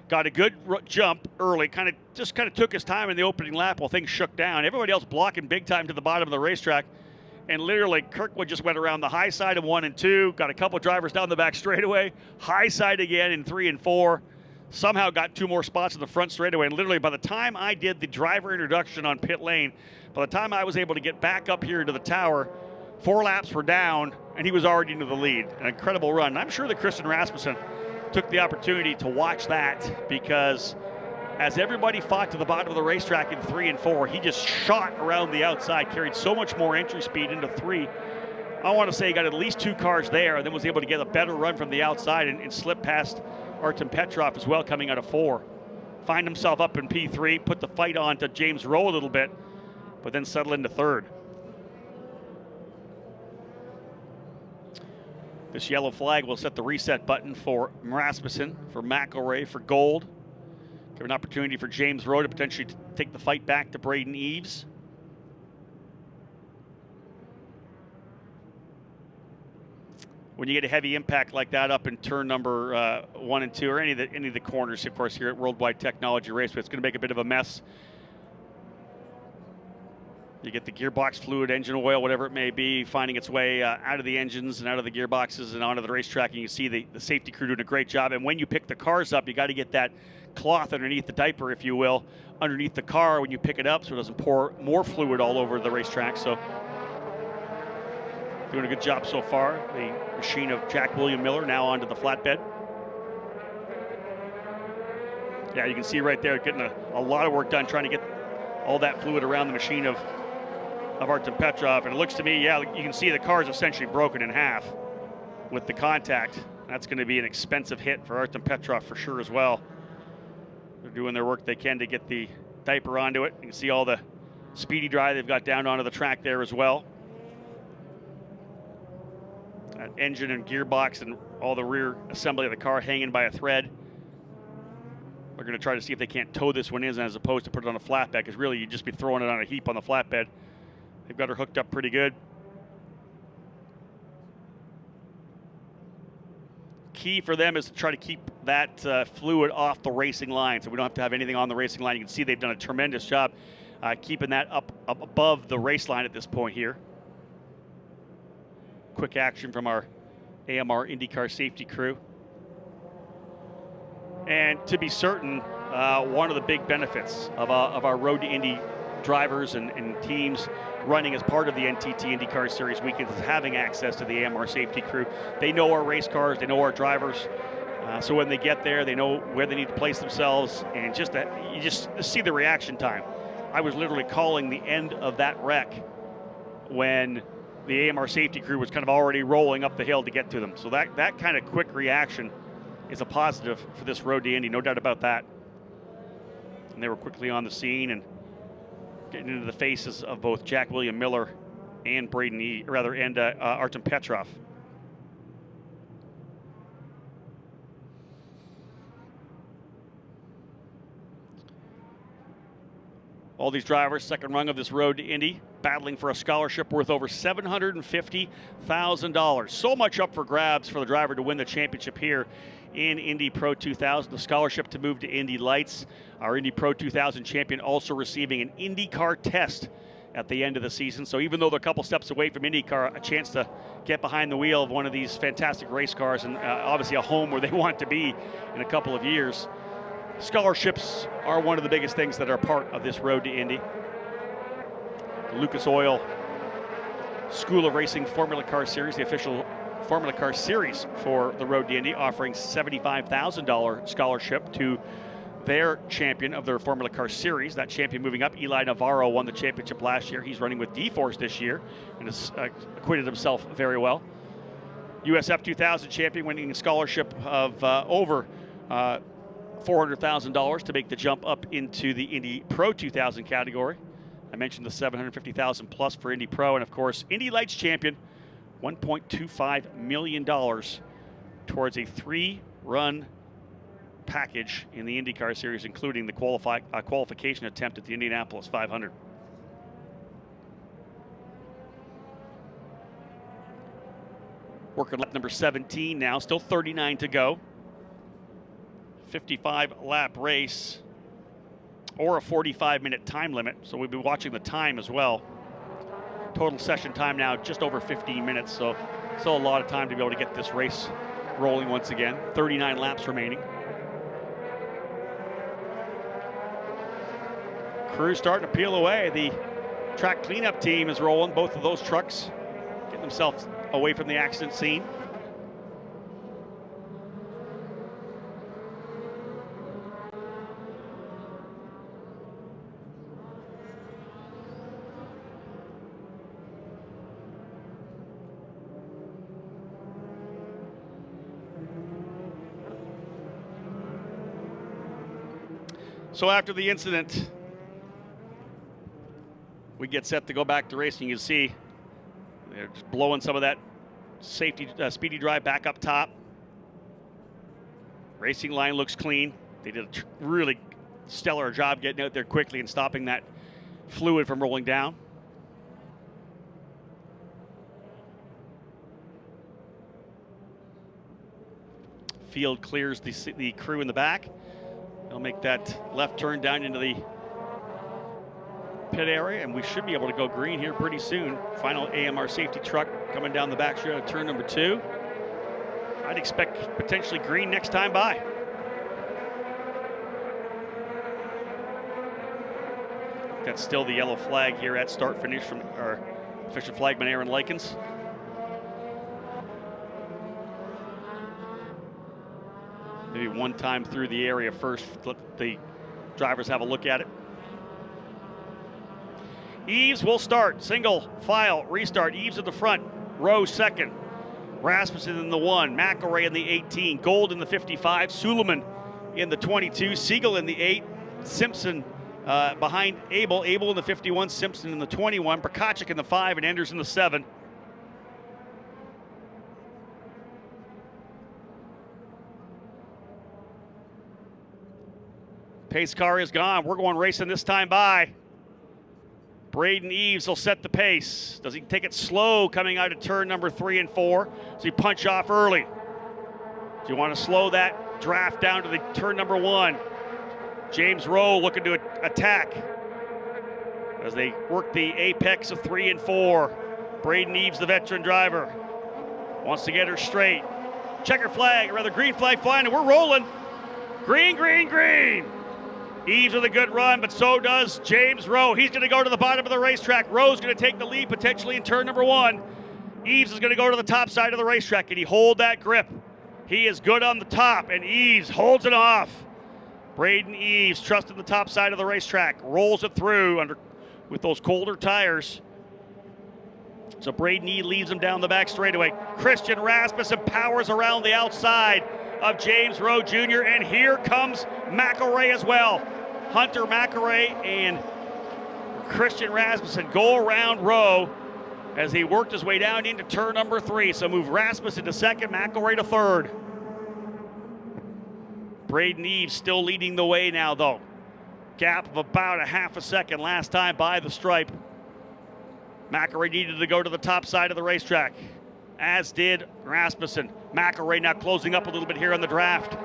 Got a good jump early, kind of took his time in the opening lap while things shook down. Everybody else blocking big time to the bottom of the racetrack. And literally, Kirkwood just went around the high side of 1 and 2, got a couple drivers down the back straightaway, high side again in 3 and 4. Somehow got 2 more spots in the front straightaway. And literally, by the time I did the driver introduction on pit lane, by the time I was able to get back up here to the tower, 4 laps were down, and he was already into the lead. An incredible run. And I'm sure that Christian Rasmussen took the opportunity to watch that, because as everybody fought to the bottom of the racetrack in 3 and 4, he just shot around the outside, carried so much more entry speed into 3. I want to say he got at least 2 cars there, and then was able to get a better run from the outside and slip past Artem Petrov as well coming out of 4. Find himself up in P3, put the fight on to James Rowe a little bit, but then settle into 3rd. This yellow flag will set the reset button for Rasmussen, for McElroy, for Gold. Give an opportunity for James Rowe to potentially take the fight back to Braden Eves. When you get a heavy impact like that up in turn number 1 and 2, or any of the corners, of course, here at Worldwide Technology Raceway, it's going to make a bit of a mess. You get the gearbox fluid, engine oil, whatever it may be, finding its way out of the engines and out of the gearboxes and onto the racetrack. And you see the safety crew doing a great job. And when you pick the cars up, you got to get that cloth underneath the diaper, if you will, underneath the car when you pick it up, so it doesn't pour more fluid all over the racetrack. So doing a good job so far. The machine of Jack William Miller now onto the flatbed. Yeah, you can see right there getting a lot of work done trying to get all that fluid around the machine of Artem Petrov. And it looks to me, yeah, you can see the car's essentially broken in half with the contact. That's going to be an expensive hit for Artem Petrov for sure as well. They're doing their work they can to get the diaper onto it. You can see all the speedy dry they've got down onto the track there as well. That engine and gearbox and all the rear assembly of the car hanging by a thread. They're going to try to see if they can't tow this one in as opposed to put it on a flatbed, because really you'd just be throwing it on a heap on the flatbed. They've got her hooked up pretty good. Key for them is to try to keep that fluid off the racing line, so we don't have to have anything on the racing line. You can see they've done a tremendous job keeping that up above the race line at this point here. Quick action from our AMR IndyCar safety crew. And to be certain, one of the big benefits of our Road to Indy drivers and teams running as part of the NTT IndyCar Series weekends is having access to the AMR safety crew. They know our race cars, they know our drivers, so when they get there, they know where they need to place themselves, and just that you just see the reaction time. I was literally calling the end of that wreck when the AMR safety crew was kind of already rolling up the hill to get to them. So that kind of quick reaction is a positive for this Road to Indy, no doubt about that. And they were quickly on the scene and getting into the faces of both Jack William Miller and Artem Petrov. All these drivers, second rung of this Road to Indy, battling for a scholarship worth over $750,000. So much up for grabs for the driver to win the championship here in Indy Pro 2000. The scholarship to move to Indy Lights. Our Indy Pro 2000 champion also receiving an IndyCar test at the end of the season. So even though they're a couple steps away from IndyCar, a chance to get behind the wheel of one of these fantastic race cars, and obviously a home where they want to be in a couple of years. Scholarships are one of the biggest things that are part of this Road to Indy. The Lucas Oil School of Racing Formula Car Series, the official Formula Car Series for the Road to Indy, offering $75,000 scholarship to their champion of their Formula Car Series. That champion moving up, Eli Navarro, won the championship last year. He's running with D-Force this year and has acquitted himself very well. USF 2000 champion, winning a scholarship of over $400,000 to make the jump up into the Indy Pro 2000 category. I mentioned the $750,000 plus for Indy Pro, and of course, Indy Lights champion, $1.25 million towards a 3-run package in the IndyCar Series, including the qualification attempt at the Indianapolis 500. Working lap number 17 now, still 39 to go. 55-lap race, or a 45-minute time limit, so we'll be watching the time as well. Total session time now just over 15 minutes, so still a lot of time to be able to get this race rolling once again. 39 laps remaining. Crew starting to peel away. The track cleanup team is rolling. Both of those trucks getting themselves away from the accident scene. So after the incident, we get set to go back to racing. You can see they're just blowing some of that safety, speedy drive back up top. Racing line looks clean. They did a really stellar job getting out there quickly and stopping that fluid from rolling down. Field clears the crew in the back. They'll make that left turn down into the pit area, and we should be able to go green here pretty soon. Final AMR safety truck coming down the back straight of turn number 2. I'd expect potentially green next time by. That's still the yellow flag here at start finish from our official flagman Aaron Likens. Maybe one time through the area first, let the drivers have a look at it. Eves will start, single file, restart. Eves at the front, Rowe second. Rasmussen in the 1, McElray in the 18, Gold in the 55, Suleiman in the 22, Siegel in the 8, Simpson behind Abel in the 51, Simpson in the 21, Prokachik in the 5, and Enders in the 7. Pace car is gone. We're going racing this time by. Braden Eves will set the pace. Does he take it slow coming out of turn number 3 and 4? Does he punch off early? Do you want to slow that draft down to the turn number 1? James Rowe looking to attack as they work the apex of 3 and 4. Braden Eves, the veteran driver, wants to get her straight. Checker flag, or rather green flag flying, and we're rolling. Green, green, green. Eves with a good run, but so does James Rowe. He's going to go to the bottom of the racetrack. Rowe's going to take the lead potentially in turn number 1. Eves is going to go to the top side of the racetrack. Can he hold that grip? He is good on the top, and Eves holds it off. Braden Eves, trusting the top side of the racetrack, rolls it through with those colder tires. So Braden Eves leads him down the back straightaway. Christian Rasmussen powers around the outside of James Rowe Jr., and here comes McElray as well. Hunter McElray and Christian Rasmussen go around Rowe as he worked his way down into turn number 3. So move Rasmussen to second, McElray to third. Braden Eves still leading the way now, though. Gap of about a half a second last time by the stripe. McElray needed to go to the top side of the racetrack, as did Rasmussen. McElray now closing up a little bit here on the draft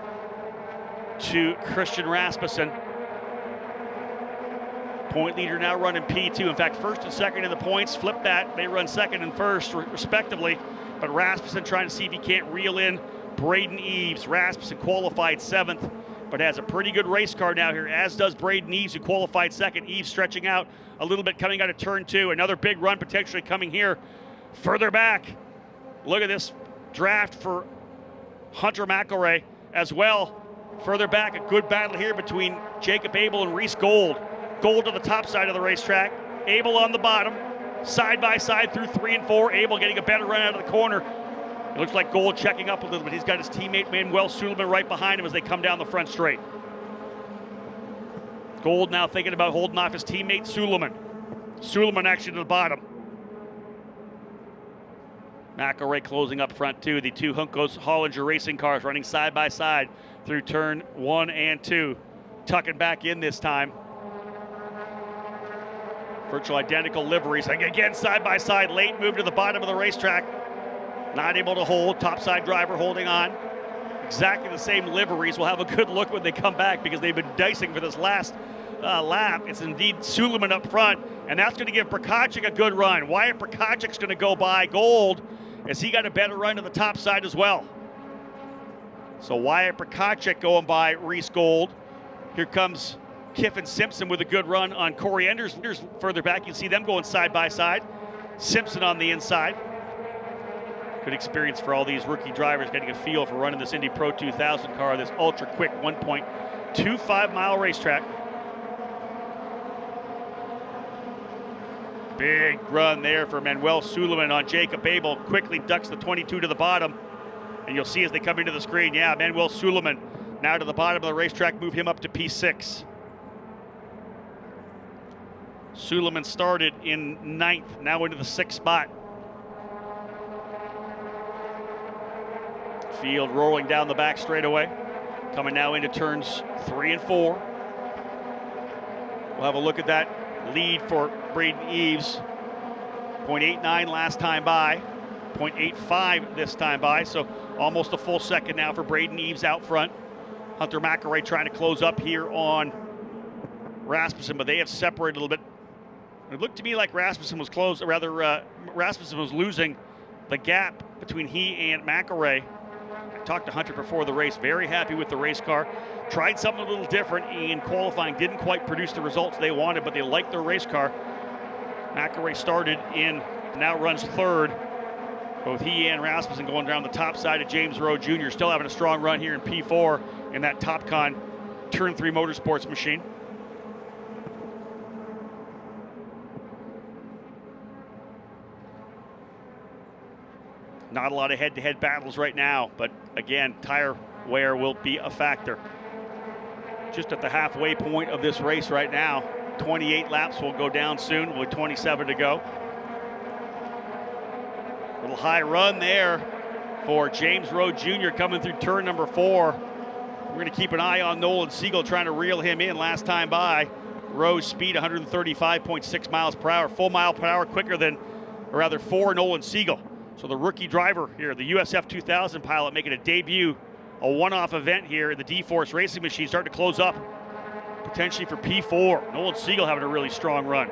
to Christian Rasmussen. Point leader now running P2. In fact, first and second in the points. Flip that. They run second and first, respectively. But Rasmussen trying to see if he can't reel in Braden Eves. Rasmussen qualified 7th, but has a pretty good race car now here, as does Braden Eves, who qualified 2nd. Eves stretching out a little bit coming out of turn 2. Another big run potentially coming here further back. Look at this draft for Hunter McElray as well. Further back, a good battle here between Jacob Abel and Reese Gold. Gold to the top side of the racetrack. Abel on the bottom. Side by side through 3 and 4. Abel getting a better run out of the corner. It looks like Gold checking up a little bit. He's got his teammate Manuel Suleiman right behind him as they come down the front straight. Gold now thinking about holding off his teammate Suleiman. Suleiman actually to the bottom. McElroy closing up front too. The two Juncos Hollinger racing cars running side by side through turn 1 and 2. Tucking back in this time. Virtual identical liveries. Again, side by side. Late move to the bottom of the racetrack. Not able to hold. Topside driver holding on. Exactly the same liveries. We'll have a good look when they come back because they've been dicing for this last lap. It's indeed Suleiman up front, and that's going to give Prkacic a good run. Wyatt Prkacic's going to go by Gold as he got a better run to the top side as well. So Wyatt Prkacic going by Reese Gold. Here comes Kiffin Simpson with a good run on Corey Enders. Further back, you can see them going side by side. Simpson on the inside. Good experience for all these rookie drivers getting a feel for running this Indy Pro 2000 car, this ultra quick 1.25 mile racetrack. Big run there for Manuel Suleiman on Jacob Abel. Quickly ducks the 22 to the bottom. And you'll see as they come into the screen, yeah, Manuel Suleiman now to the bottom of the racetrack, move him up to P6. Suleiman started in 9th, now into the 6th spot. Field rolling down the back straightaway. Coming now into turns 3 and 4. We'll have a look at that lead for Braden Eves. 0.89 last time by, 0.85 this time by, so almost a full second now for Braden Eves out front. Hunter McElroy trying to close up here on Rasmussen, but they have separated a little bit. It looked to me like Rasmussen was close, or rather Rasmussen was losing the gap between he and McElroy. I talked to Hunter before the race, very happy with the race car. Tried something a little different in qualifying, didn't quite produce the results they wanted, but they liked their race car. McElroy started in, now runs 3rd. Both he and Rasmussen going down the top side of James Rowe Jr. Still having a strong run here in P4 in that TopCon Turn 3 Motorsports machine. Not a lot of head-to-head battles right now, but again, tire wear will be a factor. Just at the halfway point of this race right now. 28 laps will go down soon with 27 to go. Little high run there for James Rowe Jr. coming through turn number 4. We're going to keep an eye on Nolan Siegel trying to reel him in last time by. Rowe's speed 135.6 miles per hour, full mile per hour quicker than, or rather for Nolan Siegel. So the rookie driver here, the USF 2000 pilot, making a debut, a one-off event here in the D-Force Racing Machine, starting to close up potentially for P4. Nolan Siegel having a really strong run.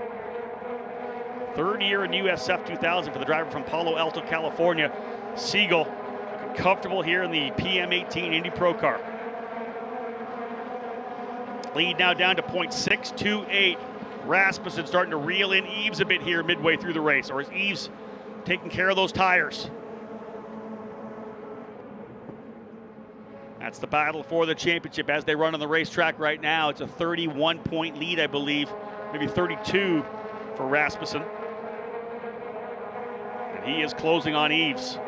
3rd year in USF 2000 for the driver from Palo Alto, California. Siegel comfortable here in the PM18 Indy Pro car. Lead now down to 0.628. Rasmussen starting to reel in Eves a bit here midway through the race, or is Eves taking care of those tires? That's the battle for the championship as they run on the racetrack right now. It's a 31-point lead, I believe, maybe 32 for Rasmussen. And he is closing on Eves.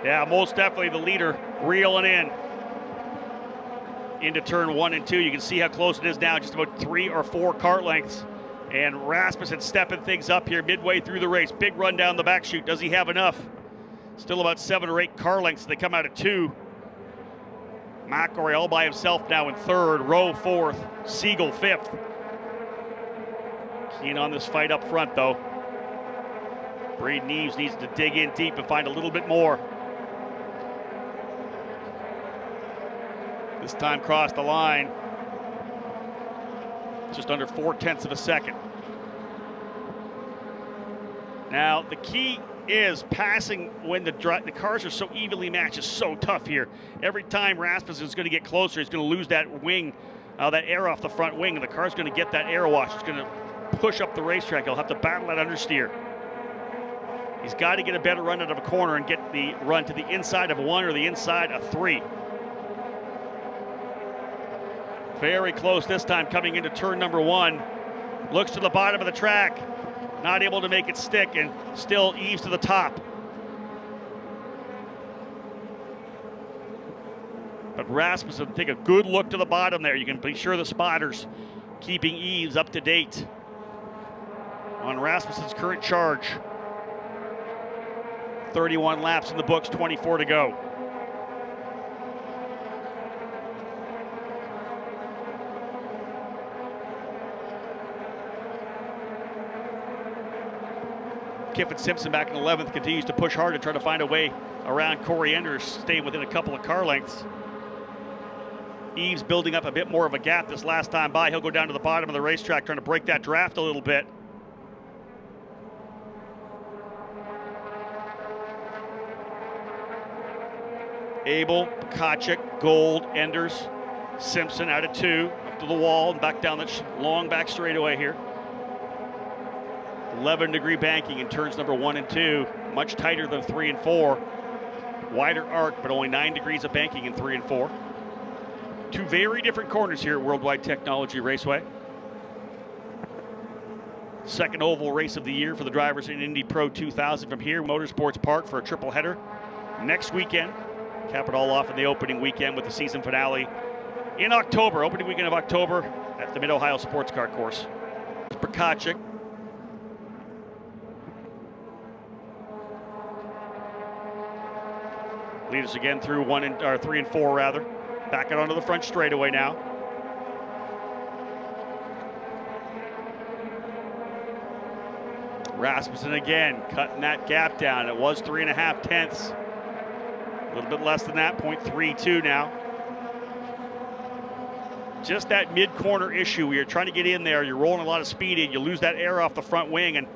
Yeah, most definitely the leader reeling in into turn 1 and 2. You can see how close it is now, just about 3 or 4 car lengths. And Rasmussen stepping things up here midway through the race. Big run down the back chute. Does he have enough? Still about 7 or 8 car lengths. They come out of 2. McElroy all by himself now in 3rd. Rowe 4th. Siegel 5th. Keen on this fight up front, though. Braden Eves needs to dig in deep and find a little bit more. This time crossed the line. Just under 0.4 of a second. Now, the key is passing when the cars are so evenly matched is so tough here. Every time Rasmussen is going to get closer, he's going to lose that wing, that air off the front wing, and the car's going to get that air wash. It's going to push up the racetrack. He'll have to battle that understeer. He's got to get a better run out of a corner and get the run to the inside of 1 or the inside of 3. Very close this time coming into turn number 1. Looks to the bottom of the track. Not able to make it stick, and still Eves to the top. But Rasmussen, take a good look to the bottom there. You can be sure the spotters keeping Eves up to date on Rasmussen's current charge. 31 laps in the books, 24 to go. Kiffin Simpson back in 11th continues to push hard to try to find a way around Corey Enders, staying within a couple of car lengths. Eves building up a bit more of a gap this last time by. He'll go down to the bottom of the racetrack trying to break that draft a little bit. Abel, Kachik, Gold, Enders, Simpson out of 2, up to the wall and back down that long back straightaway here. 11-degree banking in turns number 1 and 2, much tighter than 3 and 4. Wider arc, but only 9 degrees of banking in 3 and 4. Two very different corners here at Worldwide Technology Raceway. Second oval race of the year for the drivers in Indy Pro 2000 from here, Motorsports Park, for a triple header next weekend. Cap it all off in the opening weekend with the season finale in October, opening weekend of October at the Mid-Ohio Sports Car Course. Prokachik. Lead us again through 3 and 4 rather. Back it onto the front straightaway now. Rasmussen again cutting that gap down. It was 3.5 tenths. A little bit less than that, 0.32 now. Just that mid-corner issue where you're trying to get in there, you're rolling a lot of speed in, you lose that air off the front wing and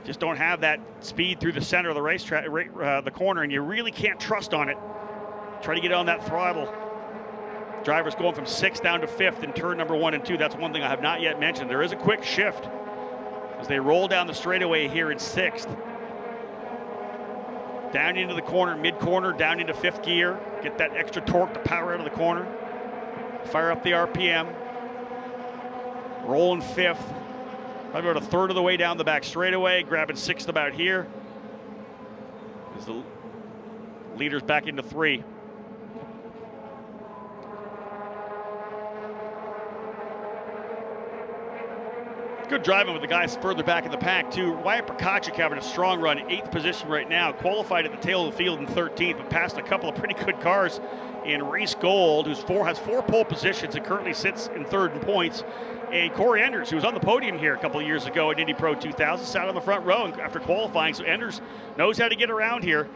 just don't have that speed through the center of the racetrack, the corner, and you really can't trust on it. Try to get on that throttle. Drivers going from 6th down to 5th in turn number 1 and 2. That's one thing I have not yet mentioned. There is a quick shift as they roll down the straightaway here in 6th. Down into the corner, mid-corner, down into 5th gear. Get that extra torque to power out of the corner. Fire up the RPM. Rolling 5th. Probably about a third of the way down the back straightaway. Grabbing 6th about here. As the leaders back into 3. Good driving with the guys further back in the pack, too. Wyatt Prokachik having a strong run, 8th position right now. Qualified at the tail of the field in 13th, but passed a couple of pretty good cars in Reese Gold, who has 4 pole positions and currently sits in 3rd in points. And Corey Enders, who was on the podium here a couple of years ago at Indy Pro 2000, sat on the front row after qualifying. So Enders knows how to get around here.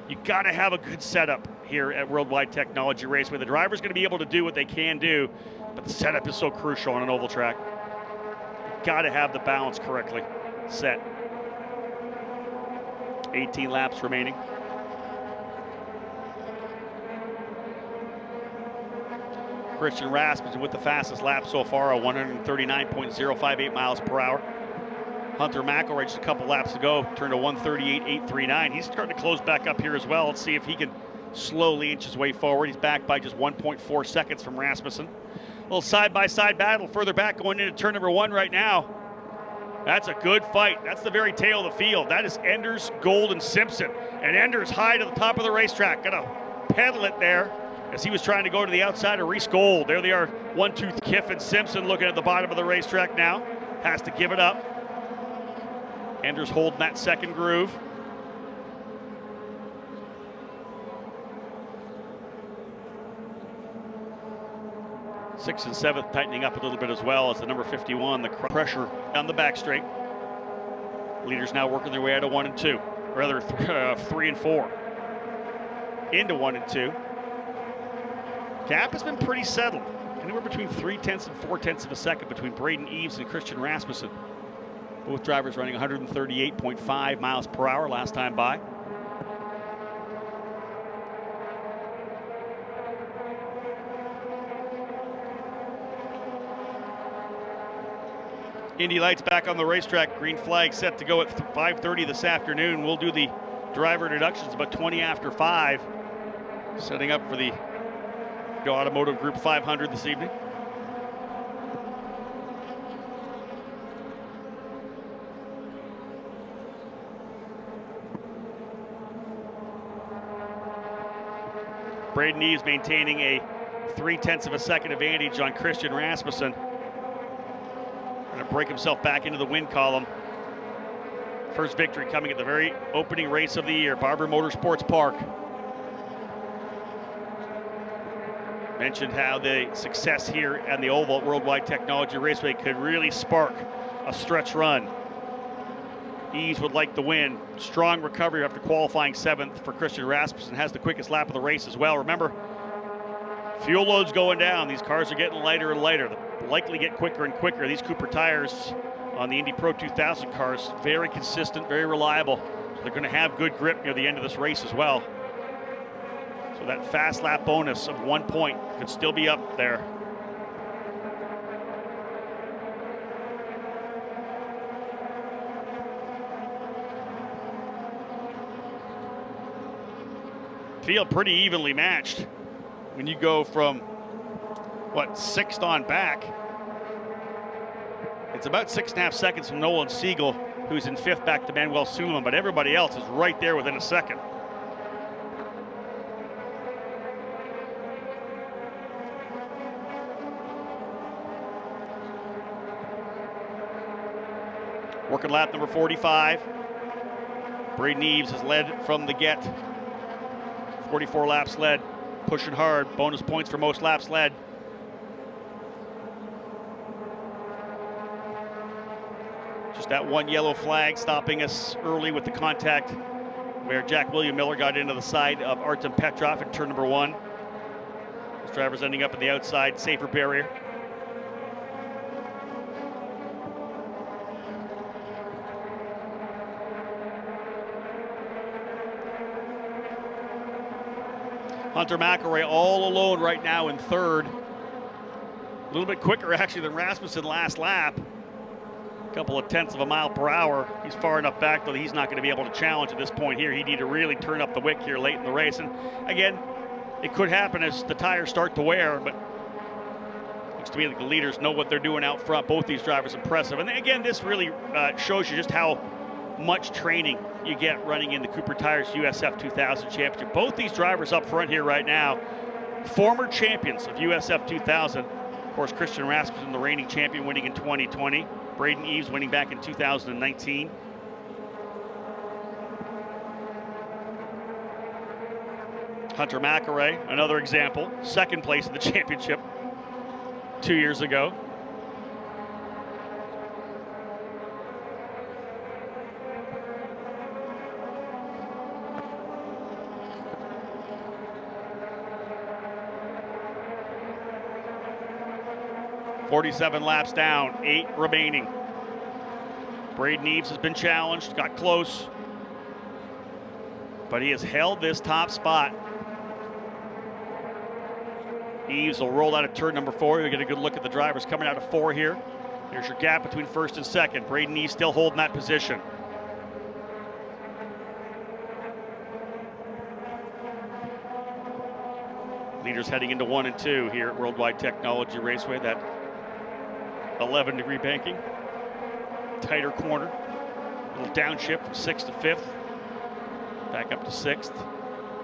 You got to have a good setup here at Worldwide Technology Raceway. The driver's going to be able to do what they can do, but the setup is so crucial on an oval track. Got to have the balance correctly set. 18 laps remaining. Christian Rasmussen with the fastest lap so far, a 139.058 miles per hour. Hunter McElroy just a couple laps ago turned a 138.839. He's starting to close back up here as well. Let's see if he can slowly inch his way forward. He's back by just 1.4 seconds from Rasmussen. A little side-by-side battle further back going into turn number 1 right now. That's a good fight. That's the very tail of the field. That is Enders, Gold, and Simpson. And Enders high to the top of the racetrack. Gonna pedal it there as he was trying to go to the outside of Reese Gold. There they are, 1-2 Kiffin Simpson looking at the bottom of the racetrack now. Has to give it up. Enders holding that second groove. Sixth and 7th tightening up a little bit as well as the number 51, the pressure on the back straight. Leaders now working their way out of 1 and 2, or rather 3 and 4. Into 1 and 2. Gap has been pretty settled. Anywhere between 0.3 and 0.4 of a second between Braden Eves and Christian Rasmussen. Both drivers running 138.5 miles per hour last time by. Indy Lights back on the racetrack. Green flag set to go at 5:30 this afternoon. We'll do the driver introductions about 20 after 5. Setting up for the Automotive Group 500 this evening. Braden Eves maintaining a 0.3 of a second advantage on Christian Rasmussen. Going to break himself back into the win column. First victory coming at the very opening race of the year, Barber Motorsports Park. Mentioned how the success here at the Oval at Worldwide Technology Raceway could really spark a stretch run. Eves would like the win. Strong recovery after qualifying 7th for Christian Rasmussen. Has the quickest lap of the race as well. Remember, fuel load's going down. These cars are getting lighter and lighter. They'll likely get quicker and quicker. These Cooper tires on the Indy Pro 2000 cars, very consistent, very reliable. So they're going to have good grip near the end of this race as well. So that fast lap bonus of 1 point could still be up there. Field pretty evenly matched when you go from, what, 6th on back. It's about 6.5 seconds from Nolan Siegel, who's in 5th back to Manuel Suleiman, but everybody else is right there within a second. Working lap number 45. Braden Eves has led from the get. 44 laps led, pushing hard. Bonus points for most laps led. Just that one yellow flag stopping us early with the contact where Jack William Miller got into the side of Artem Petrov in turn number 1. This driver's ending up in the outside, safer barrier. Hunter McElroy all alone right now in 3rd. A little bit quicker actually than Rasmussen last lap. A couple of tenths of a mile per hour. He's far enough back though that he's not going to be able to challenge at this point here. He'd need to really turn up the wick here late in the race. And again, it could happen as the tires start to wear, but looks to me like the leaders know what they're doing out front. Both these drivers impressive. And again, this really shows you just how much training you get running in the Cooper Tires USF 2000 Championship. Both these drivers up front here right now, former champions of USF 2000. Of course, Christian Rasmussen, the reigning champion, winning in 2020. Braden Eves winning back in 2019. Hunter McElroy, another example, 2nd place in the championship 2 years ago. .47 laps down, 8 remaining. Braden Eves has been challenged, got close, but he has held this top spot. Eves will roll out of turn number 4. You'll get a good look at the drivers coming out of 4 here. Here's your gap between 1st and 2nd. Braden Eves still holding that position. Leaders heading into 1 and 2 here at Worldwide Technology Raceway. That 11-degree banking, tighter corner, a little downshift from 6th to 5th, back up to 6th,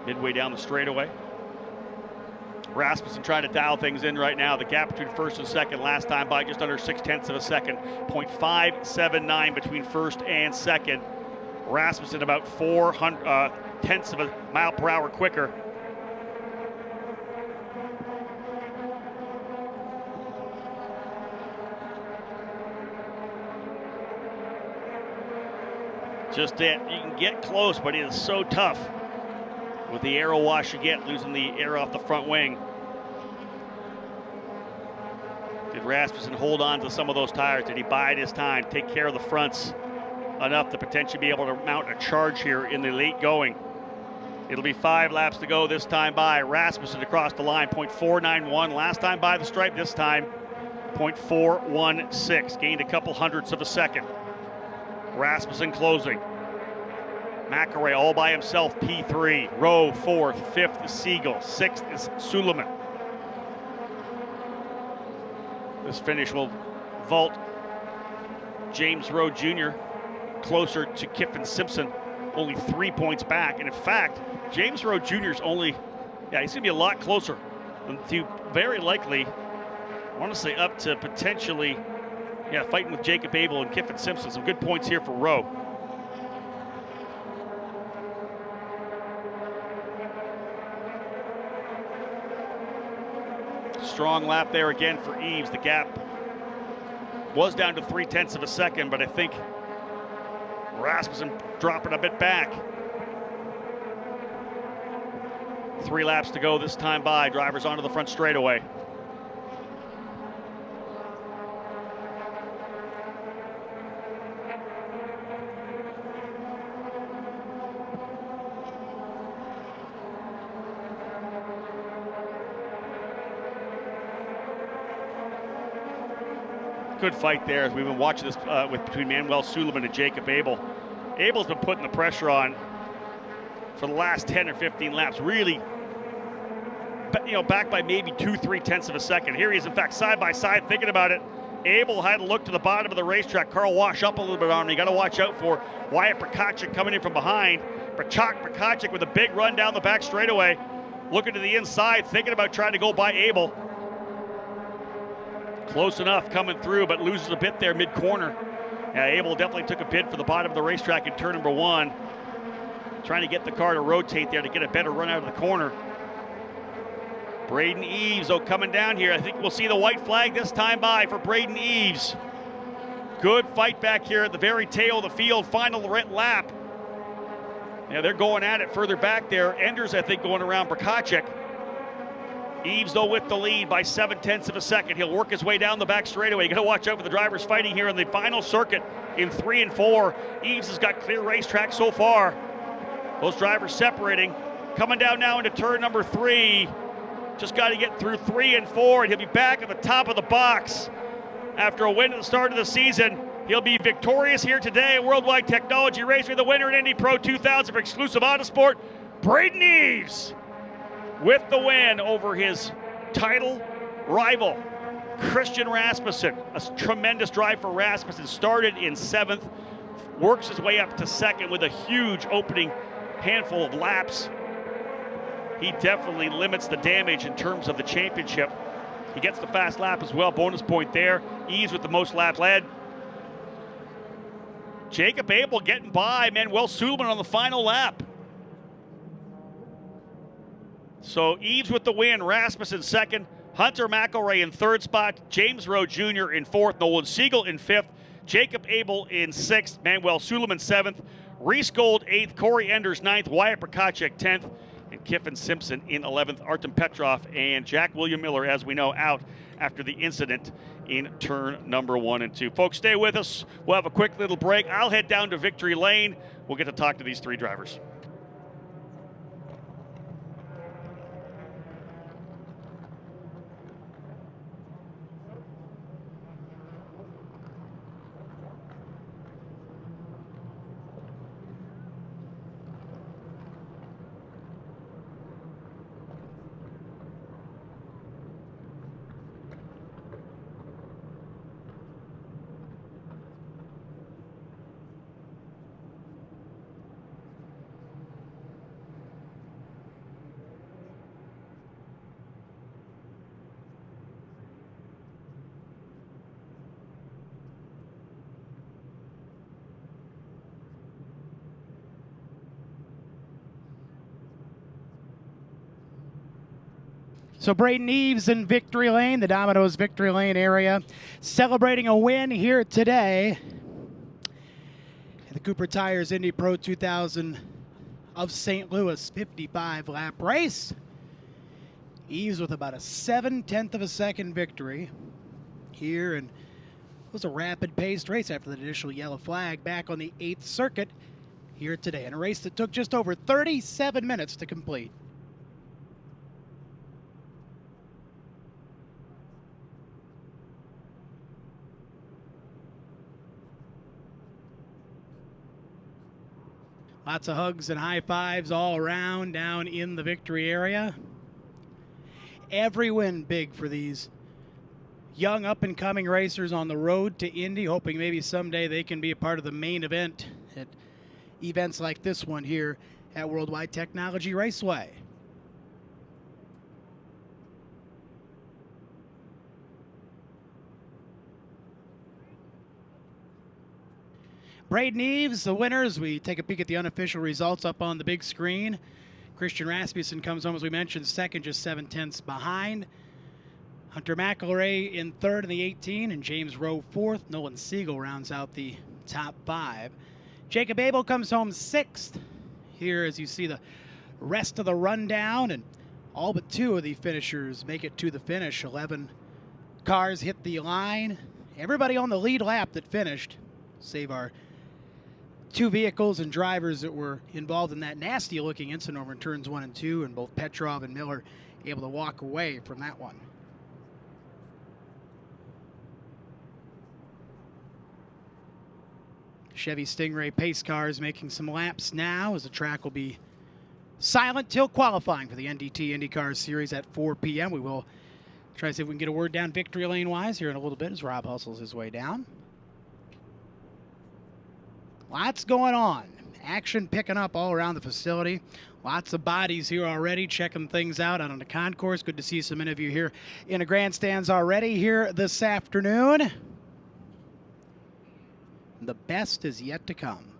midway down the straightaway. Rasmussen trying to dial things in right now. The gap between 1st and 2nd last time by just under 0.6 of a second, 0.579 between 1st and 2nd. Rasmussen about 0.4 of a mile per hour quicker. Just it. You can get close, but it is so tough with the aero wash you get, losing the air off the front wing. Did Rasmussen hold on to some of those tires? Did he bide his time, take care of the fronts enough to potentially be able to mount a charge here in the late going? It'll be 5 laps to go this time by. Rasmussen across the line, 0.491. Last time by the stripe, this time 0.416. Gained a couple hundredths of a second. Rasmussen closing. McElroy all by himself, P3. Rowe 4th, 5th is Siegel, 6th is Suleiman. This finish will vault James Rowe Jr. closer to Kiffin Simpson, only 3 points back. And in fact, James Rowe Jr. is only Yeah, he's going to be a lot closer to very likely, I want to say up to potentially, fighting with Jacob Abel and Kiffin Simpson. Some good points here for Rowe. Strong lap there again for Eves. The gap was down to 0.3 of a second, but I think Rasmussen dropping a bit back. 3 laps to go this time by. Drivers onto the front straightaway. Good fight there as we've been watching this between Manuel Suleiman and Jacob Abel. Abel's been putting the pressure on for the last 10 or 15 laps, really, back by maybe 2-3 of a second. Here he is, in fact, side by side, thinking about it. Abel had to look to the bottom of the racetrack. Carl Wash up a little bit on him. You got to watch out for Wyatt Prokachik coming in from behind. Prokachik with a big run down the back straightaway, looking to the inside, thinking about trying to go by Abel. Close enough coming through, but loses a bit there mid-corner. Abel definitely took a bid for the bottom of the racetrack in turn number 1. Trying to get the car to rotate there to get a better run out of the corner. Braden Eves, coming down here. I think we'll see the white flag this time by for Braden Eves. Good fight back here at the very tail of the field, final lap. They're going at it further back there. Enders, I think, going around Prokachik. Eves, though, with the lead by 0.7 of a second. He'll work his way down the back straightaway. You got to watch out for the drivers fighting here in the final circuit in 3 and 4. Eves has got clear racetrack so far. Those drivers separating. Coming down now into turn number 3. Just got to get through 3 and 4, and he'll be back at the top of the box. After a win at the start of the season, he'll be victorious here today at Worldwide Technology Raceway. The winner in Indy Pro 2000 for Exclusive Autosport, Braden Eves, with the win over his title rival, Christian Rasmussen. A tremendous drive for Rasmussen. Started in 7th, works his way up to 2nd with a huge opening handful of laps. He definitely limits the damage in terms of the championship. He gets the fast lap as well, bonus point there. Eves with the most laps led. Jacob Abel getting by Manuel Suleiman on the final lap. So Eves with the win, Rasmussen 2nd, Hunter McElroy in 3rd spot, James Rowe Jr. in 4th, Nolan Siegel in 5th, Jacob Abel in 6th, Manuel Suleiman 7th, Reese Gold 8th, Corey Enders 9th, Wyatt Prokachik 10th, and Kiffin Simpson in 11th. Artem Petrov and Jack William Miller, as we know, out after the incident in turn number 1 and 2. Folks, stay with us. We'll have a quick little break. I'll head down to Victory Lane. We'll get to talk to these 3 drivers.
So Braden Eves in Victory Lane, the Domino's Victory Lane area, celebrating a win here today in the Cooper Tires Indy Pro 2000 of St. Louis 55-lap race. Eves with about a 0.7 of a second victory here, and it was a rapid-paced race after the initial yellow flag back on the 8th circuit here today, in a race that took just over 37 minutes to complete. Lots of hugs and high fives all around down in the victory area. Every win big for these young up-and-coming racers on the road to Indy, hoping maybe someday they can be a part of the main event at events like this one here at Worldwide Technology Raceway. Braden Eves, the winners. We take a peek at the unofficial results up on the big screen. Christian Rasmussen comes home, as we mentioned, second, just 7/10 behind. Hunter McElray in third in the 18, and James Rowe fourth. Nolan Siegel rounds out the top 5. Jacob Abel comes home sixth. Here, as you see the rest of the rundown, and all but 2 of the finishers make it to the finish. 11 cars hit the line. Everybody on the lead lap that finished, save our 2 vehicles and drivers that were involved in that nasty-looking incident over in turns 1 and 2, and both Petrov and Miller able to walk away from that one. Chevy Stingray pace cars making some laps now, as the track will be silent till qualifying for the NDT IndyCar Series at 4 p.m. We will try to see if we can get a word down victory lane-wise here in a little bit as Rob hustles his way down. Lots going on. Action picking up all around the facility. Lots of bodies here already checking things out on the concourse. Good to see so many of you here in the grandstands already here this afternoon. The best is yet to come.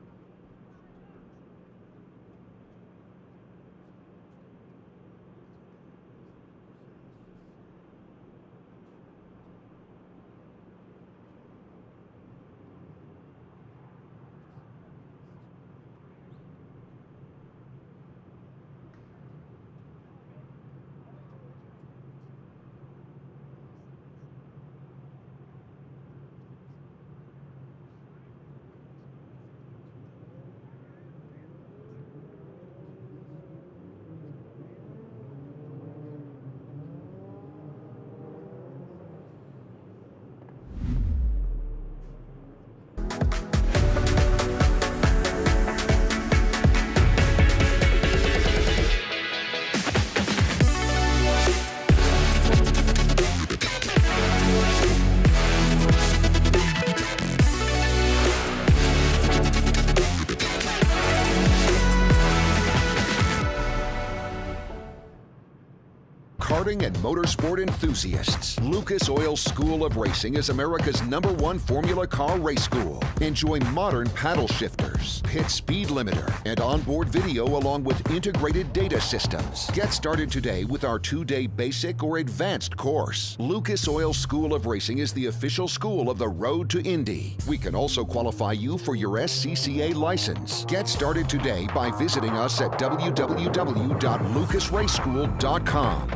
Karting and motorsport enthusiasts, Lucas Oil School of Racing is America's #1 Formula Car race school. Enjoy modern paddle shifters, pit speed limiter, and onboard video along with integrated data systems. Get started today with our 2-day basic or advanced course. Lucas Oil School of Racing is the official school of the road to Indy. We can also qualify you for your SCCA license. Get started today by visiting us at www.lucasraceschool.com.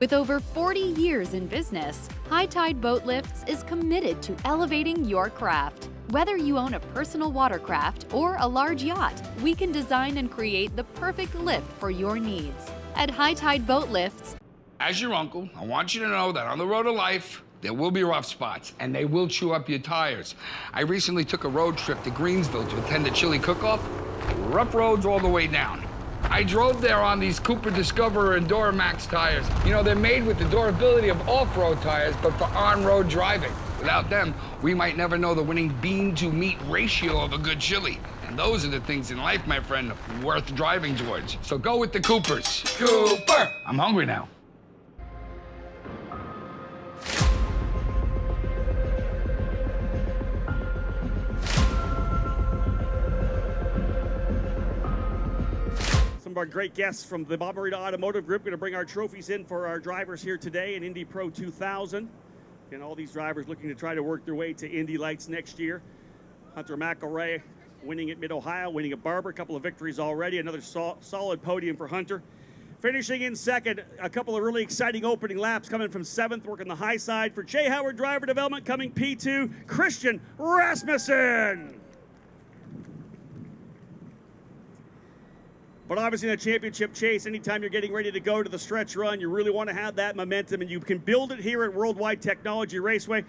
With over 40 years in business, High Tide Boat Lifts is committed to elevating your craft. Whether you own a personal watercraft or a large yacht, we can design and create the perfect lift for your needs. At High Tide Boat Lifts,
As your uncle, I want you to know that on the road of life, there will be rough spots, and they will chew up your tires. I recently took a road trip to Greensville to attend a chili cook-off. Rough roads all the way down. I drove there on these Cooper Discoverer and Duramax tires. You know, they're made with the durability of off-road tires, but for on-road driving. Without them, we might never know the winning bean-to-meat ratio of a good chili. And those are the things in life, my friend, worth driving towards. So go with the Coopers. Cooper! I'm hungry now.
Some of our great guests from the Bomarito Automotive Group going to bring our trophies in for our drivers here today in Indy Pro 2000. And all these drivers looking to try to work their way to Indy Lights next year. Hunter McElroy winning at Mid-Ohio, winning at Barber, a couple of victories already. Another solid podium for Hunter. Finishing in second, a couple of really exciting opening laps coming from 7th, working the high side for Jay Howard Driver Development, coming P2, Christian Rasmussen. But obviously in a championship chase, anytime you're getting ready to go to the stretch run, you really want to have that momentum, and you can build it here at Worldwide Technology Raceway.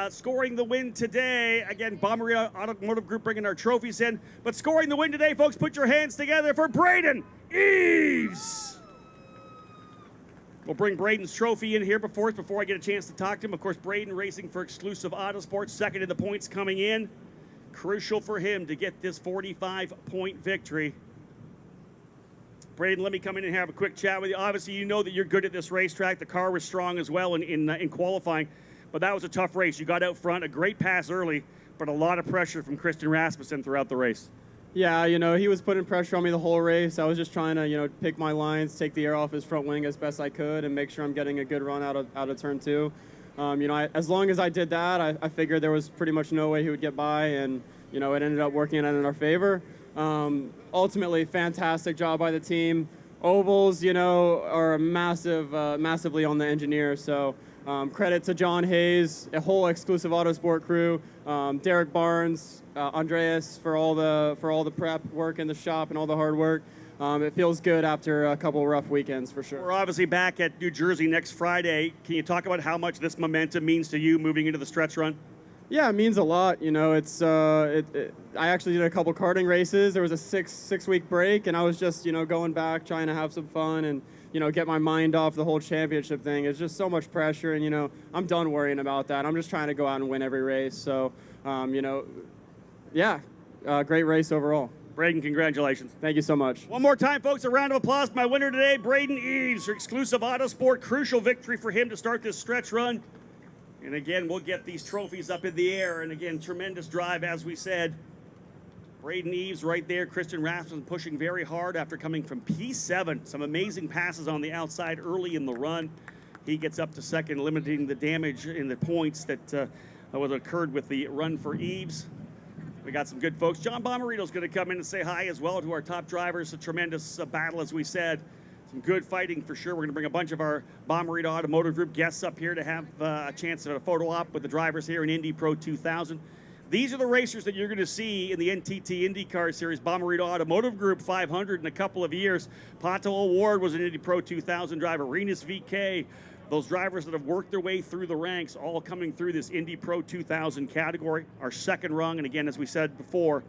Scoring the win today, again, Bomarito Automotive Group bringing our trophies in. But scoring the win today, folks, put your hands together for Braden Eves. We'll bring Braden's trophy in here before I get a chance to talk to him. Of course, Braden racing for Exclusive Autosports, second in the points coming in. Crucial for him to get this 45-point victory. Braden, let me come in and have a quick chat with you. Obviously, you know that you're good at this racetrack. The car was strong as well in qualifying, but that was a tough race. You got out front, a great pass early, but a lot of pressure from Christian Rasmussen throughout the race.
Yeah, you know, he was putting pressure on me the whole race. I was just trying to, you know, pick my lines, take the air off his front wing as best I could, and make sure I'm getting a good run out of turn 2. You know, as long as I did that, I figured there was pretty much no way he would get by, and, you know, it ended up working out in our favor. Ultimately, fantastic job by the team. Ovals, you know, are massively on the engineer. So credit to John Hayes, a whole Exclusive Autosport crew, Derek Barnes, Andreas for all the prep work in the shop and all the hard work. It feels good after a couple rough weekends for sure.
We're obviously back at New Jersey next Friday. Can you talk about how much this momentum means to you moving into the stretch run?
Yeah, it means a lot. You know, I actually did a couple karting races. There was a six week break, and I was just, you know, going back, trying to have some fun and, you know, get my mind off the whole championship thing. It's just so much pressure, and, you know, I'm done worrying about that. I'm just trying to go out and win every race. So, you know, yeah, great race overall.
Braden, congratulations.
Thank you so much.
One more time, folks, a round of applause to my winner today, Braden Eves, for Exclusive Autosport. Crucial victory for him to start this stretch run. And again, we'll get these trophies up in the air. And again, tremendous drive, as we said. Braden Eves right there. Christian Rasmussen pushing very hard after coming from P7. Some amazing passes on the outside early in the run. He gets up to second, limiting the damage in the points that was occurred with the run for Eves. We got some good folks. John Bomarito's going to come in and say hi as well to our top drivers. A tremendous battle, as we said. Some good fighting for sure. We're going to bring a bunch of our Bomarito Automotive Group guests up here to have a chance at a photo op with the drivers here in Indy Pro 2000. These are the racers that you're going to see in the NTT IndyCar Series Bomarito Automotive Group 500 in a couple of years. Pato Award was an Indy Pro 2000 driver. Renus VK, those drivers that have worked their way through the ranks, all coming through this Indy Pro 2000 category. Our second rung, and again, as we said before,